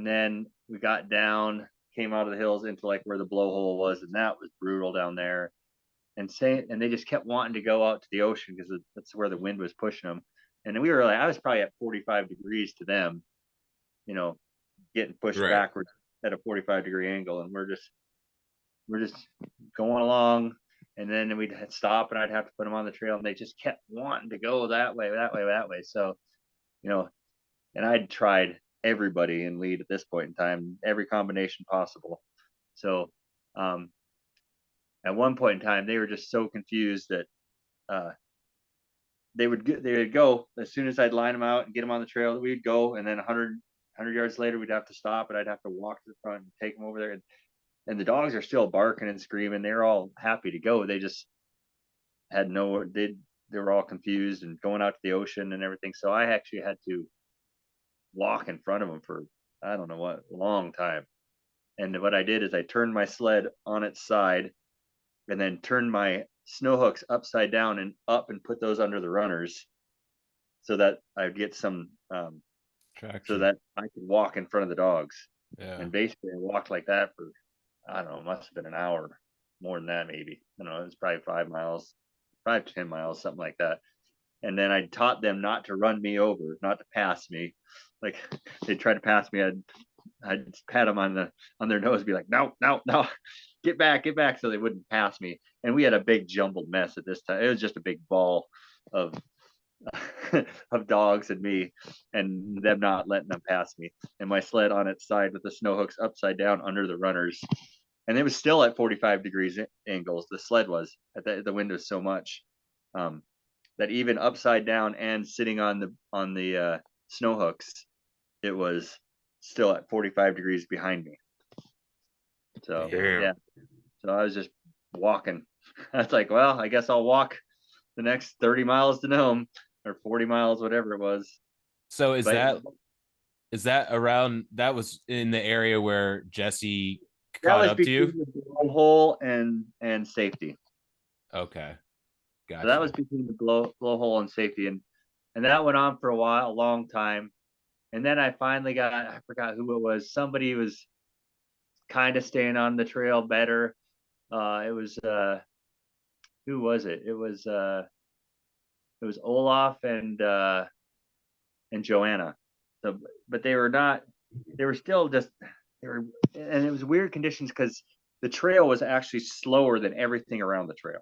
then we got down, came out of the hills into like where the blowhole was, and that was brutal down there. And they just kept wanting to go out to the ocean because that's where the wind was pushing them. And we were like, I was probably at 45 degrees to them, you know, getting pushed backwards at a 45-degree angle. And we're just going along. And then we'd stop and I'd have to put them on the trail, and they just kept wanting to go that way. So, you know, and I'd tried everybody in lead at this point in time, every combination possible. So, at one point in time, they were just so confused that they would go as soon as I'd line them out and get them on the trail. We'd go, and then 100 yards later, we'd have to stop, and I'd have to walk to the front and take them over there. And the dogs are still barking and screaming. They're all happy to go. They just had they were all confused and going out to the ocean and everything. So I actually had to walk in front of them for, I don't know what, long time. And what I did is I turned my sled on its side and then turned my snow hooks upside down and up and put those under the runners so that I'd get some traction, so that I could walk in front of the dogs. Yeah. And basically I walked like that for, I don't know, it must have been an hour, more than that maybe. I don't know, it was probably 5 miles, 5 to 10 miles, something like that. And then I taught them not to run me over, not to pass me. Like, they tried to pass me, I'd pat them on their nose, be like, no, get back, so they wouldn't pass me. And we had a big jumbled mess at this time. It was just a big ball of of dogs and me, and them not letting them pass me, and my sled on its side with the snow hooks upside down under the runners. And it was still at 45 degrees angles. The sled was at the window so much that even upside down and sitting on the snow hooks, it was still at 45 degrees behind me. So Damn. yeah, so I was just walking. I was like, well, I guess I'll walk the next 30 miles to Nome, or 40 miles, whatever it was. So But is that around, that was in the area where Jesse that caught was up to you? between the blow hole and safety. Okay. Gotcha. So that was between the blow hole and safety, and that went on for a long time. And then I finally got, I forgot who it was. Somebody was kind of staying on the trail better. It was who was it? It was Olaf and Joanna. So, but they were not. They were still just. They were, and it was weird conditions because the trail was actually slower than everything around the trail.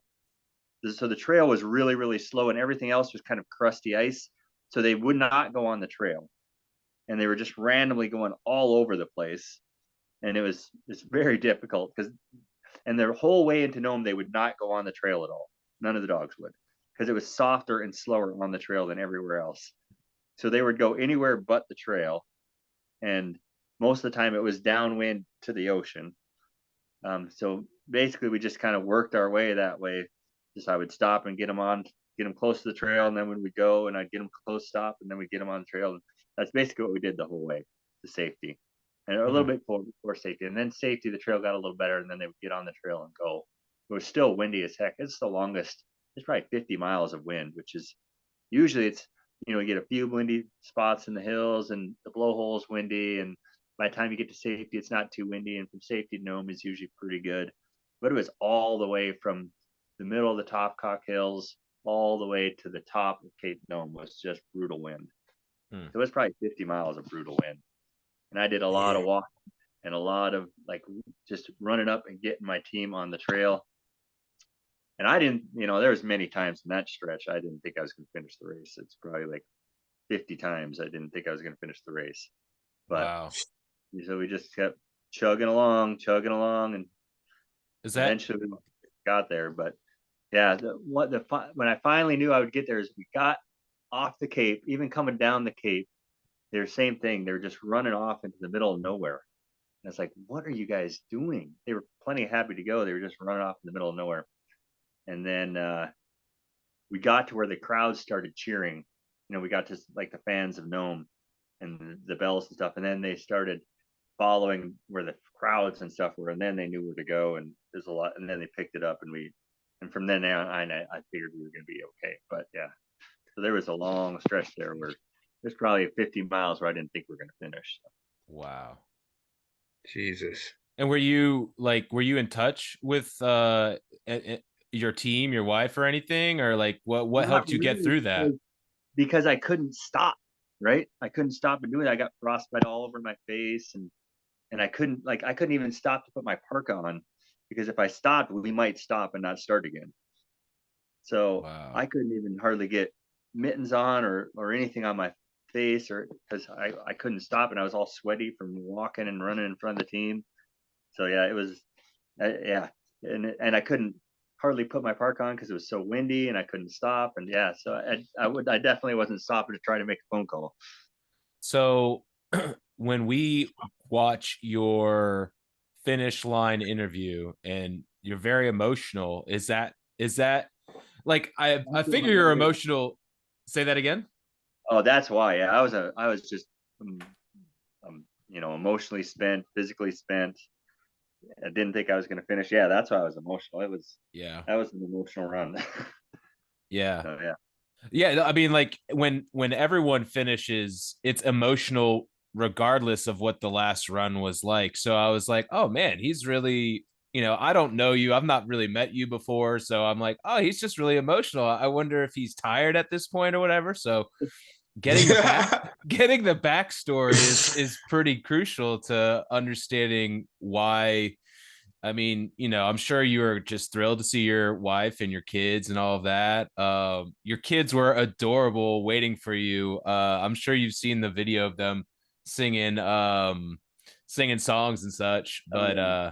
So the trail was really, really slow, and everything else was kind of crusty ice. So they would not go on the trail, and they were just randomly going all over the place, and it's very difficult because, and their whole way into Nome, they would not go on the trail at all. None of the dogs would, because it was softer and slower on the trail than everywhere else. So they would go anywhere but the trail, and most of the time it was downwind to the ocean. So basically, we just kind of worked our way that way. Just I would stop and get them close to the trail, and then when we go, and I'd get them close, stop, and then we'd get them on the trail. And that's basically what we did the whole way to safety, and a little bit before safety, and then safety. The trail got a little better, and then they would get on the trail and go. It was still windy as heck. It's the longest. It's probably 50 miles of wind, which is usually it's, you get a few windy spots in the hills, and the blowhole is windy, and by the time you get to safety, it's not too windy, and from safety to Nome is usually pretty good. But it was all the way from the middle of the Topcock Hills all the way to the top of Cape Nome was just brutal wind. So it was probably 50 miles of brutal wind. And I did a lot of walking and a lot of like just running up and getting my team on the trail. And I didn't, there was many times in that stretch I didn't think I was going to finish the race. It's probably like 50 times I didn't think I was going to finish the race. But wow. So we just kept chugging along, and eventually we got there. But yeah, when I finally knew I would get there is we got off the Cape. Even coming down the Cape, they're same thing. They're just running off into the middle of nowhere. And it's like, what are you guys doing? They were plenty happy to go. They were just running off in the middle of nowhere. And then we got to where the crowd started cheering. We got to like the fans of Nome and the bells and stuff. And then they started following where the crowds and stuff were, and then they knew where to go. And there's a lot. And then they picked it up, and from then on, I figured we were going to be okay. But yeah, so there was a long stretch there where there's probably 50 miles where I didn't think we were going to finish. So. Wow. Jesus. And were you in touch with your team, your wife, or anything, or like what helped you get through that? Because I couldn't stop, right? I couldn't stop and do it. I got frostbite all over my face, and I couldn't even stop to put my parka on, because if I stopped, we might stop and not start again. So wow. I couldn't even hardly get mittens on or anything on my face, or because I couldn't stop, and I was all sweaty from walking and running in front of the team. So yeah, it was and I couldn't hardly put my park on because it was so windy, and I couldn't stop. And yeah, so I definitely wasn't stopping to try to make a phone call. So when we watch your finish line interview and you're very emotional, is that like I figure you're emotional. Say that again. Oh, that's why. Yeah, I was just emotionally spent, physically spent. I didn't think I was going to finish. Yeah, that's why I was emotional. That was an emotional run. Yeah. So, yeah. Yeah, I mean, like when everyone finishes, it's emotional regardless of what the last run was like. So I was like, oh man, he's really, I don't know you. I've not really met you before. So I'm like, oh, he's just really emotional. I wonder if he's tired at this point or whatever. So getting the backstory is pretty crucial to understanding why I mean, I'm sure you were just thrilled to see your wife and your kids and all of that. Your kids were adorable waiting for you. I'm sure you've seen the video of them singing, singing songs and such. Oh, But yeah,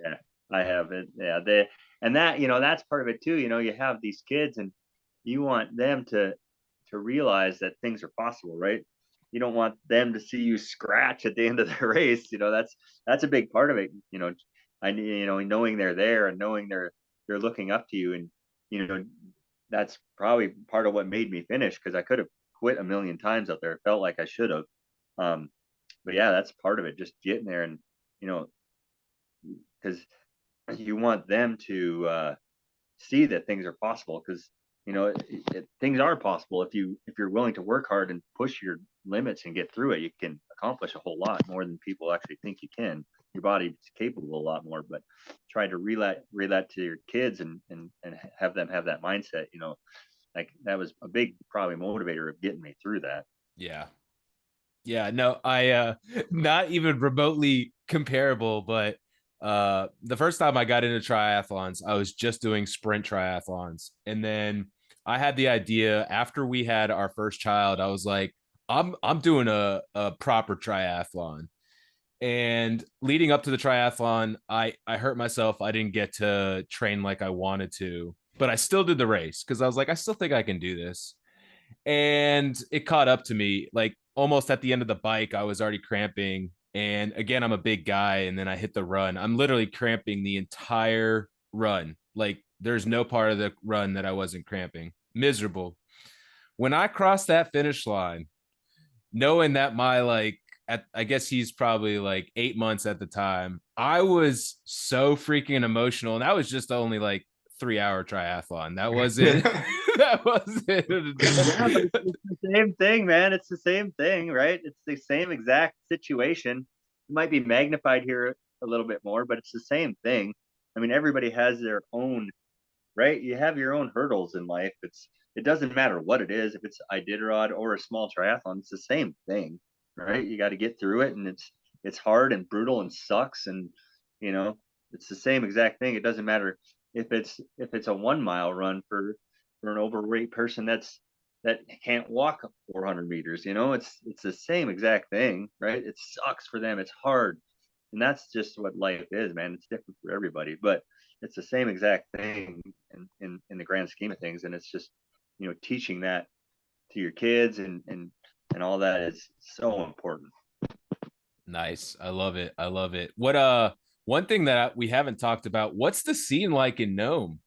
yeah, I have it. Yeah, they and that that's part of it too. You have these kids, and you want them to realize that things are possible, right? You don't want them to see you scratch at the end of the race. That's a big part of it. Knowing they're there and knowing they're looking up to you, and you know that's probably part of what made me finish, because I could have quit a million times out there. It felt like I should have. But yeah, that's part of it. Just getting there, and you know because you want them to see that things are possible, because things are possible if you're willing to work hard and push your limits and get through it. You can accomplish a whole lot more than people actually think you can. Your body's capable a lot more, but try to relay that to your kids, and have them have that mindset. Like that was a big probably motivator of getting me through that. yeah, yeah, no, I not even remotely comparable, but the first time I got into triathlons, I was just doing sprint triathlons. And then I had the idea after we had our first child, I was like, I'm doing a proper triathlon. And leading up to the triathlon, I hurt myself. I didn't get to train like I wanted to, but I still did the race because I was like, I still think I can do this. And it caught up to me. Like almost at the end of the bike, I was already cramping. And again, I'm a big guy. And then I hit the run. I'm literally cramping the entire run. Like there's no part of the run that I wasn't cramping. Miserable. When I crossed that finish line, knowing that my I guess he's probably like 8 months at the time, I was so freaking emotional. And that was just only like 3 hour triathlon. That wasn't that wasn't Yeah, but it's the same thing, man. It's the same thing, right? It's the same exact situation. It might be magnified here a little bit more, but it's the same thing. I mean, everybody has their own, right? You have your own hurdles in life. It doesn't matter what it is, if it's Iditarod or a small triathlon, it's the same thing, right? You got to get through it, and it's hard and brutal and sucks, and you know it's the same exact thing. It doesn't matter if it's a 1 mile run for an overweight person that can't walk 400 meters. It's the same exact thing, right? It sucks for them. It's hard, and that's just what life is, man. It's different for everybody, but it's the same exact thing in the grand scheme of things. And it's just teaching that to your kids and all that is so important. Nice. I love it. I love it. What one thing that we haven't talked about, what's the scene like in Nome?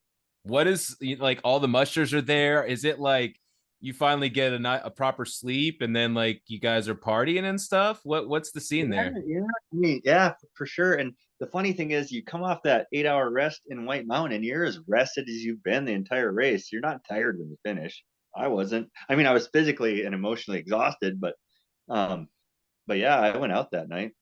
What is like all the mushers are there? Is it like you finally get a proper sleep and then like you guys are partying and stuff? What's the scene there? Yeah, I mean, yeah, for sure. And the funny thing is, you come off that 8 hour rest in White Mountain, and you're as rested as you've been the entire race. You're not tired when you finish. I wasn't. I mean, I was physically and emotionally exhausted, um, but yeah, I went out that night,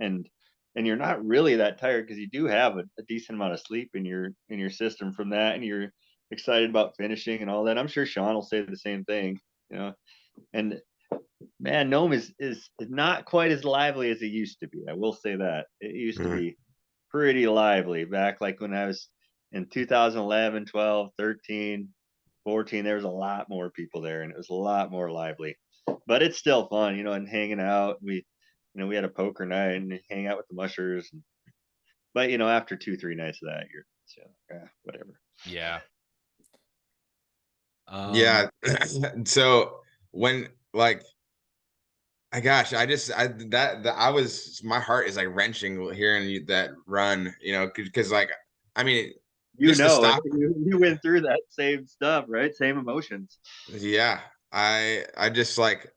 and you're not really that tired because you do have a decent amount of sleep in your system from that, and you're excited about finishing and all that. I'm sure Sean will say the same thing, and man, Nome is not quite as lively as it used to be. I will say that it used to be pretty lively back like when I was in 2011, 12, 13, 14. There was a lot more people there, and it was a lot more lively. But it's still fun, and hanging out. We had a poker night and hang out with the mushers. But after 2, 3 nights of that, you're whatever. Yeah. Yeah. So when like gosh, I was, my heart is like wrenching hearing that run, because like, I mean, just to stop. You went through that same stuff, right? Same emotions. Yeah. I just like,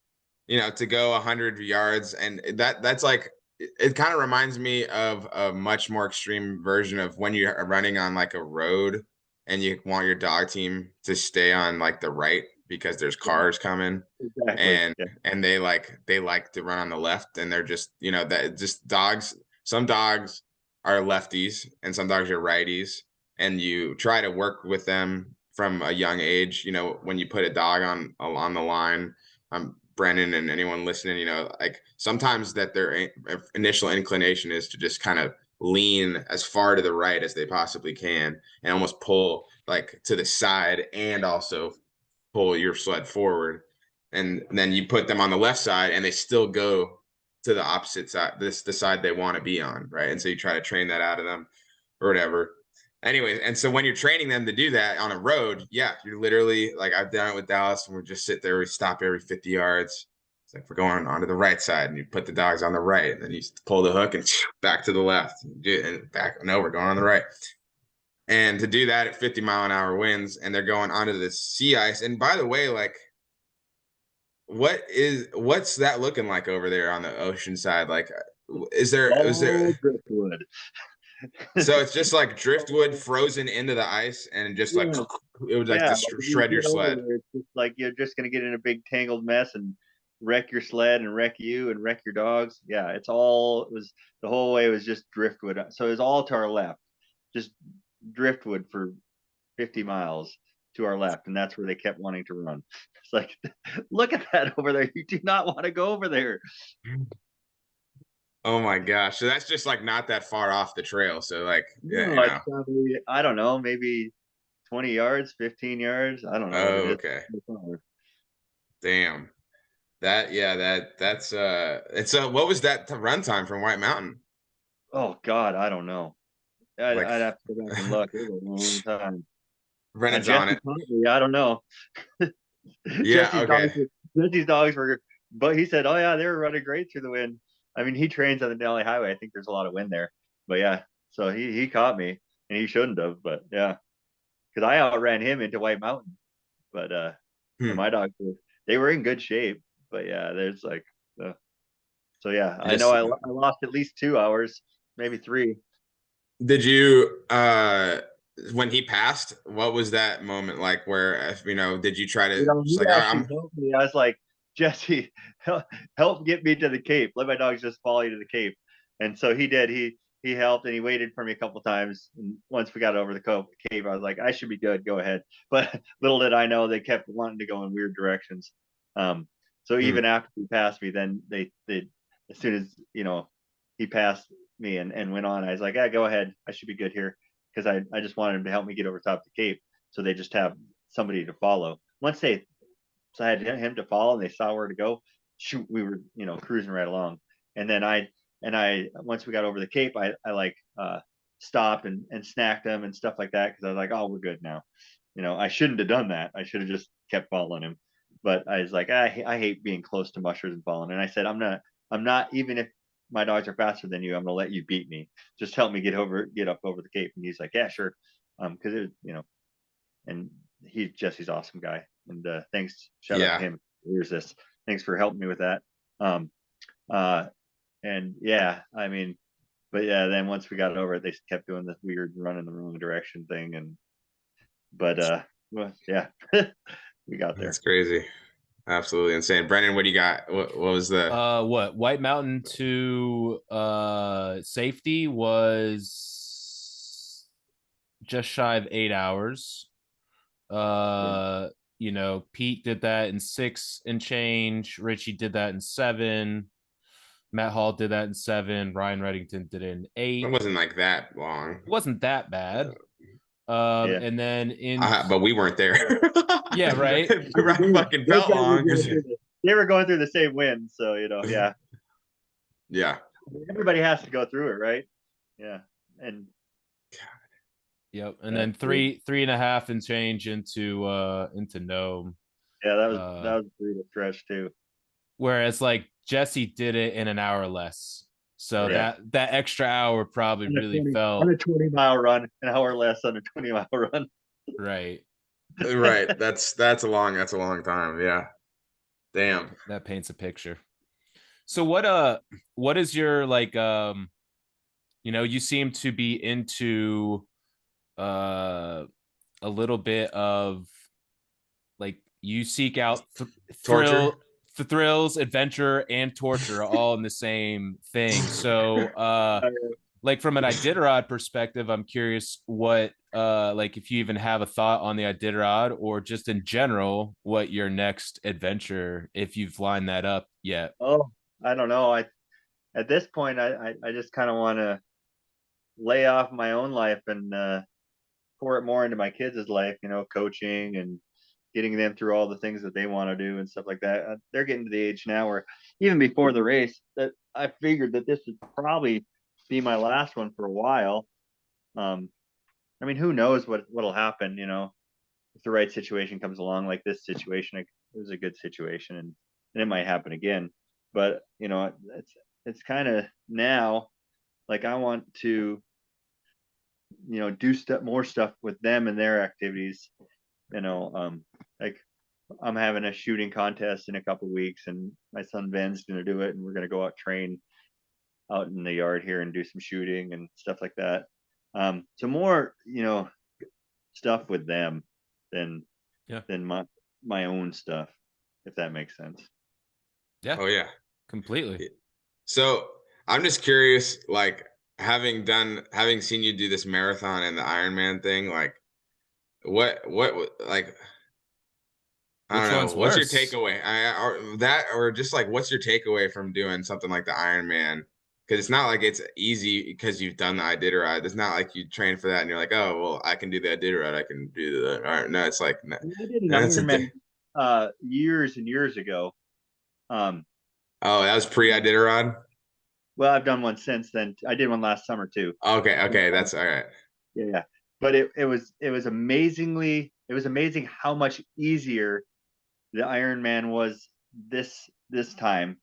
to go 100 yards, and that's like, it kind of reminds me of a much more extreme version of when you're running on like a road and you want your dog team to stay on like the right because there's cars coming. Exactly. And they like to run on the left, and they're just, that just dogs. Some dogs are lefties and some dogs are righties, and you try to work with them from a young age. When you put a dog on the line, Brennan and anyone listening, like sometimes that their initial inclination is to just kind of lean as far to the right as they possibly can and almost pull like to the side and also pull your sled forward. And then you put them on the left side and they still go to the opposite side, the side they want to be on, right? And so you try to train that out of them or whatever. Anyways, and so when you're training them to do that on a road, yeah, you're literally like, I've done it with Dallas, and we just sit there, we stop every 50 yards. It's like we're going onto the right side, and you put the dogs on the right, and then you pull the hook and back to the left, and back. No, we're going on the right. And to do that at 50-mile-an-hour winds, and they're going onto the sea ice. And by the way, like, what's that looking like over there on the ocean side? Like, is there driftwood. So it's just like driftwood frozen into the ice, and just like it would like shred your sled. It's just like you're just gonna get in a big tangled mess and wreck your sled and wreck you and wreck your dogs. Yeah, it was the whole way was just driftwood. So it was all to our left, just driftwood for 50 miles to our left, and that's where they kept wanting to run. It's like, look at that over there. You do not want to go over there. Oh my gosh. So that's just like not that far off the trail. So like, yeah, no, it's probably, I don't know, maybe 20 yards, 15 yards. I don't know. Oh, okay. Damn. That's and so what was that run time from White Mountain? Oh God, I don't know. I'd have to go back and look. It was a long time. Brennan's on it. I don't know. Yeah, Jesse's dogs were, but he said, oh yeah, they were running great through the wind. I mean, he trains on the Denali Highway. I think there's a lot of wind there. But yeah, so he caught me, and he shouldn't have. But yeah, because I outran him into White Mountain. But my dogs they were in good shape. But yeah, there's like, so yeah, I know I lost at least 2 hours, maybe 3. Did you when he passed, what was that moment like? Where did you try to? I was like, Jesse, help get me to the Cape. Let my dogs just follow you to the Cape. And so he did. He helped, and he waited for me a couple times. And once we got over the Cape, I was like, I should be good. Go ahead. But little did I know they kept wanting to go in weird directions. So even after he passed me, then they as soon as he passed me and went on, I was like, go ahead. I should be good here, because I just wanted him to help me get over top the Cape, so they just have somebody to follow. Once I had him to follow and they saw where to go, shoot, we were cruising right along. And then I once we got over the Cape, I stopped and snacked them and stuff like that, because I was like, oh, we're good now. I shouldn't have done that. I should have just kept following him. But I was like, I hate being close to mushers and following. And I said, I'm not, even if my dogs are faster than you, I'm gonna let you beat me. Just help me get up over the Cape. And he's like, yeah, sure. Because it was, and Jesse's awesome guy. And thanks, shout out to him. Here's this. Thanks for helping me with that. And yeah, I mean, but yeah, then once we got over it, they kept doing this weird run in the wrong direction thing. But yeah, we got there. That's crazy. Absolutely insane. Brennan, what do you got? What was the White Mountain to safety was just shy of 8 hours. Pete did that in 6 and change. Richie did that in 7. Matt Hall did that in 7. Ryan Reddington did it in 8. It wasn't like that long. It wasn't that bad. And then but we weren't there. Yeah, right. It fucking felt long. They were going through the same wind, so yeah. Yeah. Everybody has to go through it, right? Yeah. And yep. And then 3.5 and change into Nome. Yeah, that was a brutal stretch too. Whereas like Jesse did it in an hour less. So that extra hour probably really felt on a 20-mile run, an hour less on a 20-mile run. Right. Right. That's a long time. Yeah. Damn. That paints a picture. So what is your like you seem to be into a little bit of like you seek out thrills, adventure, and torture all in the same thing. So like from an Iditarod perspective, I'm curious what like if you even have a thought on the Iditarod, or just in general what your next adventure, if you've lined that up yet. Oh, I don't know. At this point I just kind of want to lay off my own life and pour it more into my kids' life, coaching and getting them through all the things that they want to do and stuff like that. They're getting to the age now where even before the race that I figured that this would probably be my last one for a while. I mean, who knows what'll happen, if the right situation comes along, like this situation. It was a good situation, and it might happen again. But it's kind of now, like, I want to do more stuff with them and their activities. Like, I'm having a shooting contest in a couple of weeks, and my son Ben's going to do it, and we're going to go out train out in the yard here and do some shooting and stuff like that. So more stuff with them than my own stuff, if that makes sense. Yeah. Oh yeah, completely. So I'm just curious, like, having seen you do this marathon and the Ironman thing, like, what like, I don't know, what's your takeaway? Or just like, what's your takeaway from doing something like the Ironman? Because it's not like it's easy because you've done the Iditarod. It's not like you train for that and you're like, oh well, I can do the Iditarod, I can do the. All right, no, it's like, no, I did an Ironman years and years ago. Oh, that was pre-Iditarod. Well, I've done one since then. I did one last summer too. Okay, that's all right. Yeah, but it was amazing how much easier the Ironman was this time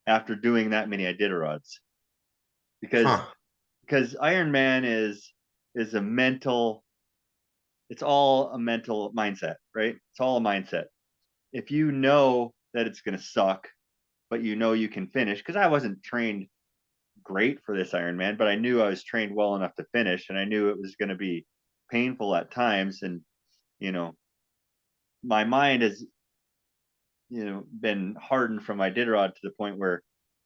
after doing that many Iditarods, because Ironman is a mental. It's all a mental mindset, right? It's all a mindset. If you know that it's going to suck, but you can finish, because I wasn't trained great for this Ironman, but I knew I was trained well enough to finish, and I knew it was going to be painful at times. And, my mind has, been hardened from Iditarod to the point where,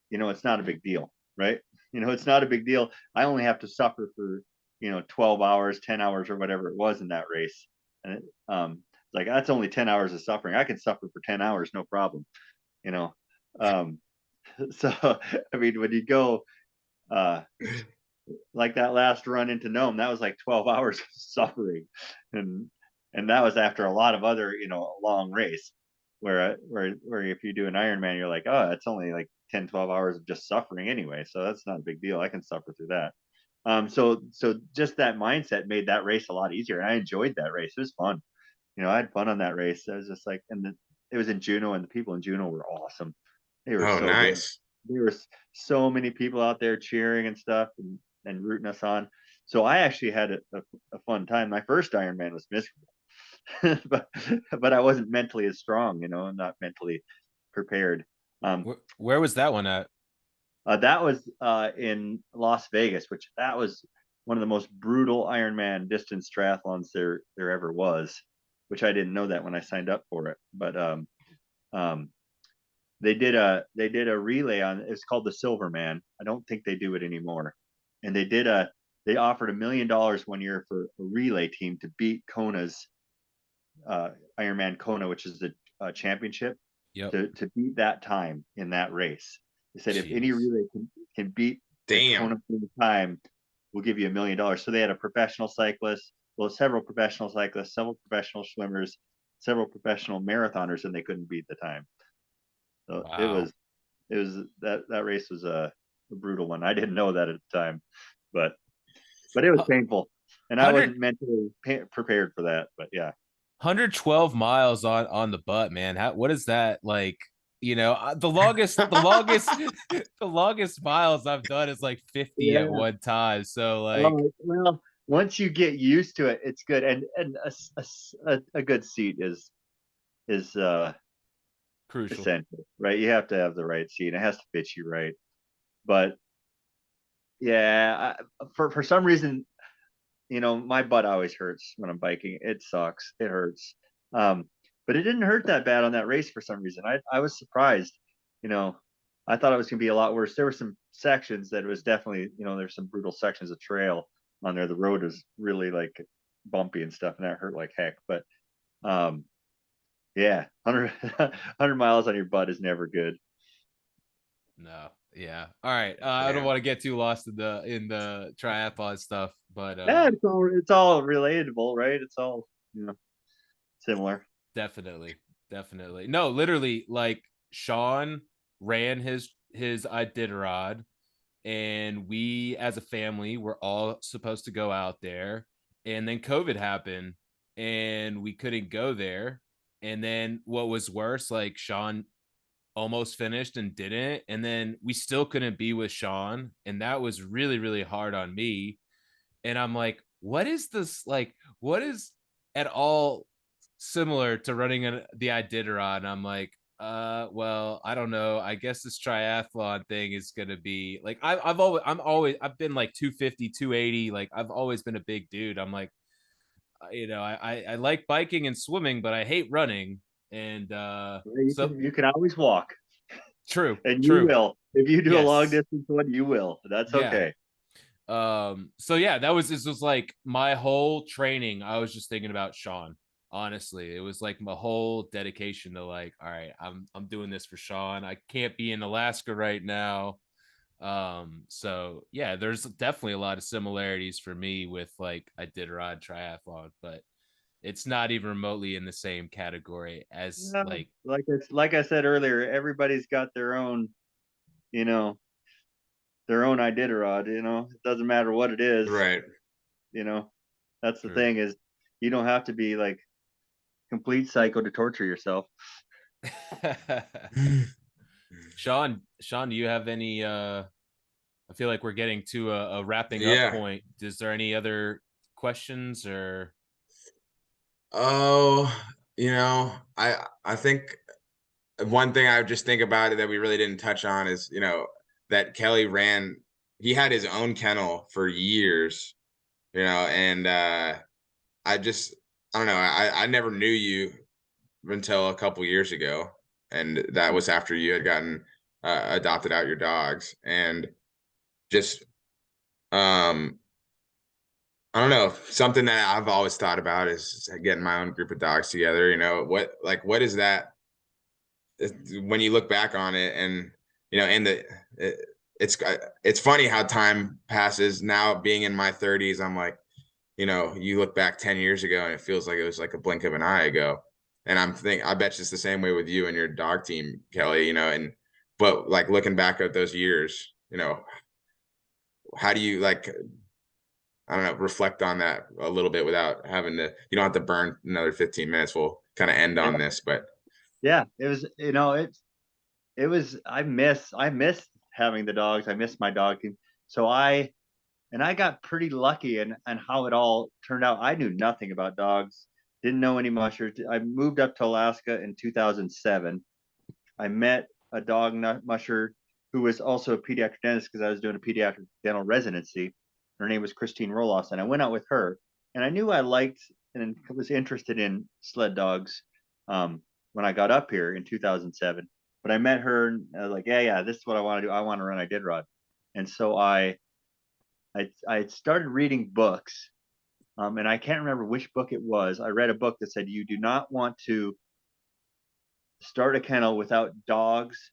it's not a big deal, right? It's not a big deal. I only have to suffer for, 12 hours, 10 hours, or whatever it was in that race. And like, that's only 10 hours of suffering. I can suffer for 10 hours, no problem. So, I mean, when you go, like that last run into Nome, that was like 12 hours of suffering. And that was after a lot of other, long race where if you do an Ironman, you're like, oh, it's only like 10, 12 hours of just suffering anyway. So that's not a big deal. I can suffer through that. So just that mindset made that race a lot easier. And I enjoyed that race. It was fun. I had fun on that race. I was just like, it was in Juneau, and the people in Juneau were awesome. They were so nice. Good. There were so many people out there cheering and stuff and rooting us on. So I actually had a fun time. My first Ironman was miserable, but I wasn't mentally as strong, not mentally prepared. Where was that one at? That was in Las Vegas, which that was one of the most brutal Ironman distance triathlons there ever was, which I didn't know that when I signed up for it. But they did a relay on, it's called the Silver Man. I don't think they do it anymore. And they offered $1 million one year for a relay team to beat Kona's Ironman Kona, which is the championship. Yep. To beat that time in that race. They said, if any relay can beat Kona time, we'll give you $1 million. So they had a professional cyclist, several professional cyclists, several professional swimmers, several professional marathoners, and they couldn't beat the time. So wow. It was that race was a brutal one. I didn't know that at the time, but it was painful, and I wasn't mentally prepared for that. But yeah, 112 miles on the butt, man. What is that like? The longest the longest miles I've done is like 50 at one time. So like, well, once you get used to it, it's good. And a good seat is crucial, essential, right? You have to have the right seat. It has to fit you right. But yeah, for some reason, my butt always hurts when I'm biking. It sucks. It hurts. But it didn't hurt that bad on that race for some reason. I was surprised. I thought it was going to be a lot worse. There were some sections that was definitely, there's some brutal sections of trail on there. The road was really like bumpy and stuff, and that hurt like heck. But yeah, 100 miles on your butt is never good. No, Yeah. All right. I don't Yeah. want to get too lost in the triathlon stuff, but Yeah, it's all relatable, right? It's all, similar. definitely, definitely. No, literally, like Sean ran his Iditarod, and we as a family were all supposed to go out there, and then COVID happened, and we couldn't go there. And then what was worse, like Sean almost finished and didn't, and then we still couldn't be with Sean, and that was really really hard on me. And I'm like, what is this, like what is at all similar to running the Iditarod? And I'm like, well, I don't know, I guess this triathlon thing is gonna be like, I've been like 250 280, like I've always been a big dude. I'm like, I like biking and swimming, but I hate running. And You so can you can always walk, true, and you true. will. If you do a long Yes. distance one, you will. That's Yeah. okay. So yeah, this was like my whole training. I was just thinking about Sean. Honestly, it was like my whole dedication to like, all right, I'm doing this for Sean. I can't be in Alaska right now. So yeah, there's definitely a lot of similarities for me with like Iditarod triathlon, but it's not even remotely in the same category as Yeah, like, like I said earlier, everybody's got you know, their own Iditarod. It doesn't matter what it is. Right. You know, that's the true. thing is, you don't have to be like complete psycho to torture yourself. Sean, do you have any I feel like we're getting to a wrapping up Yeah. point. Is there any other questions or? Oh, I think one thing I would just think about it that we really didn't touch on is, that Kelly he had his own kennel for years, and I just, I don't know, I never knew you until a couple years ago. And that was after you had gotten adopted out your dogs. And just, um, I don't know, something that I've always thought about is getting my own group of dogs together. What is that when you look back on it? And and it, it's funny how time passes now. Being in my 30s, I'm like, you look back 10 years ago and it feels like it was like a blink of an eye ago. And I bet it's the same way with you and your dog team, Kelly. But like looking back at those years, how do you, like, I don't know, reflect on that a little bit without having to, you don't have to burn another 15 minutes. We'll kind of end Yeah, on this, but yeah. It was, it was. I miss having the dogs. I miss my dog team. So I got pretty lucky and how it all turned out. I knew nothing about dogs. Didn't know any mushers. I moved up to Alaska in 2007. I met a dog musher who was also a pediatric dentist because I was doing a pediatric dental residency. Her name was Christine Rolos, and I went out with her. And I knew I liked and was interested in sled dogs when I got up here in 2007. But I met her and I was like, yeah, this is what I want to do. I want to run Iditarod. And so I started reading books, and I can't remember which book it was. I read a book that said you do not want to start a kennel without dogs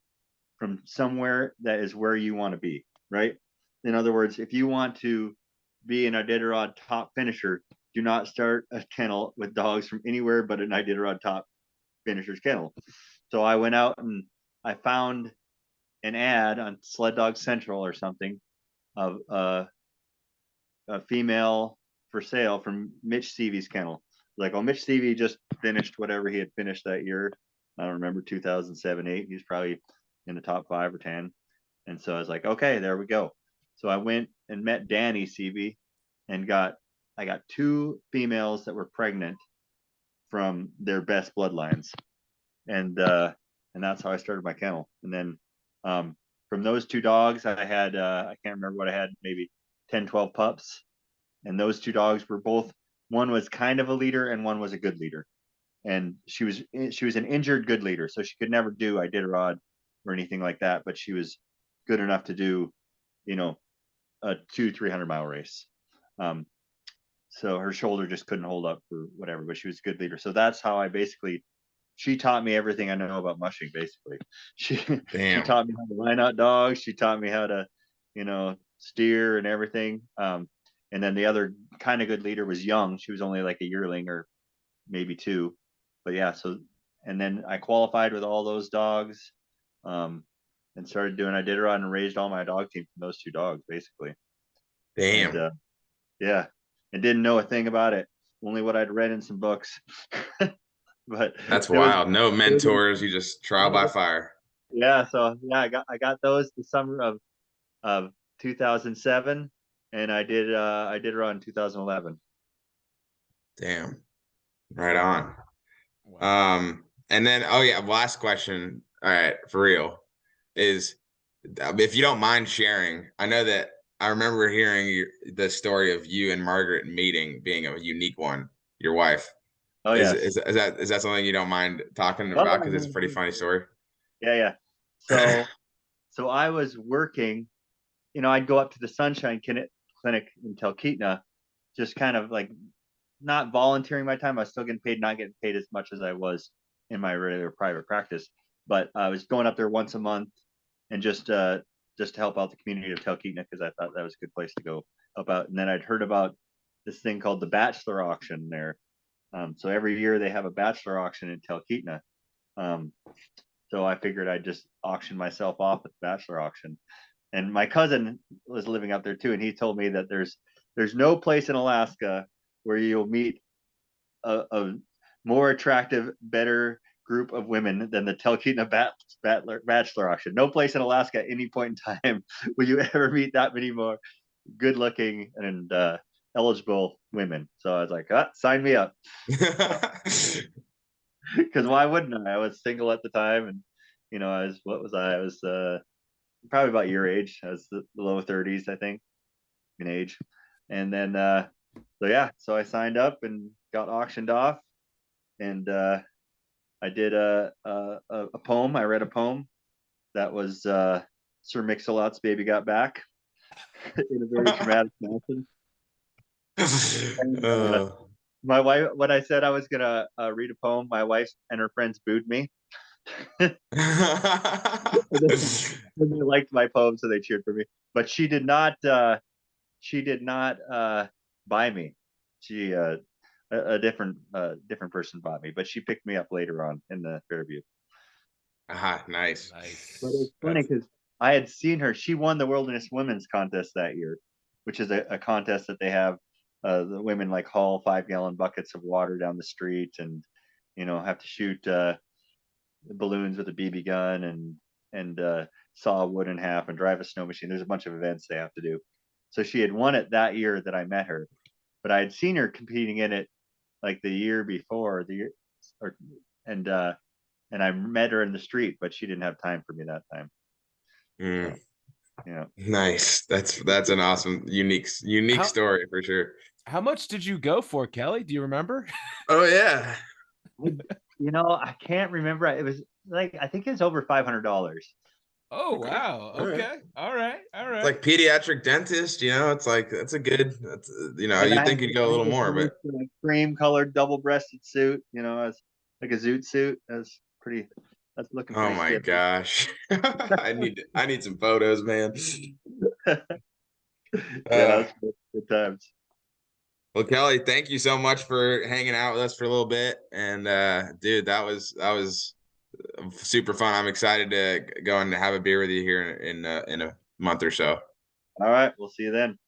from somewhere that is where you want to be, right? In other words, if you want to be an Iditarod top finisher, do not start a kennel with dogs from anywhere but an Iditarod top finisher's kennel. So I went out and I found an ad on Sled Dog Central or something of a female for sale from Mitch Seavey's kennel. Like, oh, Mitch Seavey just finished whatever he had finished that year. I don't remember, 2007, 8. He's probably in the top 5 or 10. And so I was like, okay, there we go. So I went and met Danny Seavey and I got 2 females that were pregnant from their best bloodlines. And that's how I started my kennel. And then from those 2 dogs, I had I can't remember what I had, maybe 10, 12 pups. And those 2 dogs were both, one was kind of a leader and one was a good leader. And she was an injured good leader, so she could never do Iditarod or anything like that, but she was good enough to do, a 200-300 mile race. So her shoulder just couldn't hold up for whatever, but she was a good leader. So that's how I basically she taught me everything I know about mushing. Basically, she Damn. taught me how to line out dogs. She taught me how to, steer and everything. And then the other kind of good leader was young. She was only like a yearling or maybe two, but yeah. So, and then I qualified with all those dogs, and started doing Iditarod and raised all my dog team from those two dogs, basically. Damn. And yeah, and didn't know a thing about it, only what I'd read in some books. But That's it was, wild. No mentors. You just trial by fire. yeah. So yeah, I got those the summer of 2007, and I did run 2011. Damn. Right on. Wow. And then, oh yeah, last question. All right, for real, is if you don't mind sharing, I know that I remember hearing the story of you and Margaret meeting being a unique one, your wife. Oh Is, yes. is, is that is that something you don't mind talking Oh, about? Because it's a pretty funny story. yeah. So I was working, I'd go up to the Sunshine Clinic in Talkeetna, just kind of like not volunteering my time. I was still getting paid, not getting paid as much as I was in my regular private practice, but I was going up there once a month and just to help out the community of Talkeetna, because I thought that was a good place to go help out. And then I'd heard about this thing called the Bachelor Auction there. So every year they have a Bachelor Auction in Talkeetna. So I figured I'd just auction myself off at the Bachelor Auction. And my cousin was living up there too, and he told me that there's no place in Alaska where you'll meet a more attractive, better group of women than the Talkeetna Bachelor Auction. No place in Alaska at any point in time will you ever meet that many more good-looking and eligible women. So I was like, sign me up. Because why wouldn't I? I was single at the time, and I was probably about your age. I was the low 30s, I think, in age. And then so I signed up and got auctioned off, and I did a poem. I read a poem that was Sir Mix-a-Lot's "Baby Got Back" in a very dramatic fashion. And, my wife, when I said I was gonna read a poem, my wife and her friends booed me. They liked my poem, so they cheered for me. But she did not. She did not buy me. She a different person bought me, but she picked me up later on in the Fairview. Nice. But it's funny because I had seen her. She won the Wilderness Women's Contest that year, which is a contest that they have. The women like haul 5-gallon buckets of water down the street, and have to shoot balloons with a BB gun, and saw wood in half and drive a snow machine. There's a bunch of events they have to do. So she had won it that year that I met her, but I had seen her competing in it like the year before, and I met her in the street, but she didn't have time for me that time. So, yeah. Nice. That's an awesome, unique story for sure. How much did you go for, Kelly? Do you remember? Oh yeah. I can't remember. It was like, I think it's over $500. Oh, wow. Okay. All right. It's like pediatric dentist, it's like, you'd think you'd go a little more, but cream colored double-breasted suit, as like a zoot suit. That's looking pretty oh my stiff. gosh. I need some photos, man. That's good times. Well, Kelly, thank you so much for hanging out with us for a little bit. And dude, that was super fun. I'm excited to go and have a beer with you here in a month or so. All right, we'll see you then.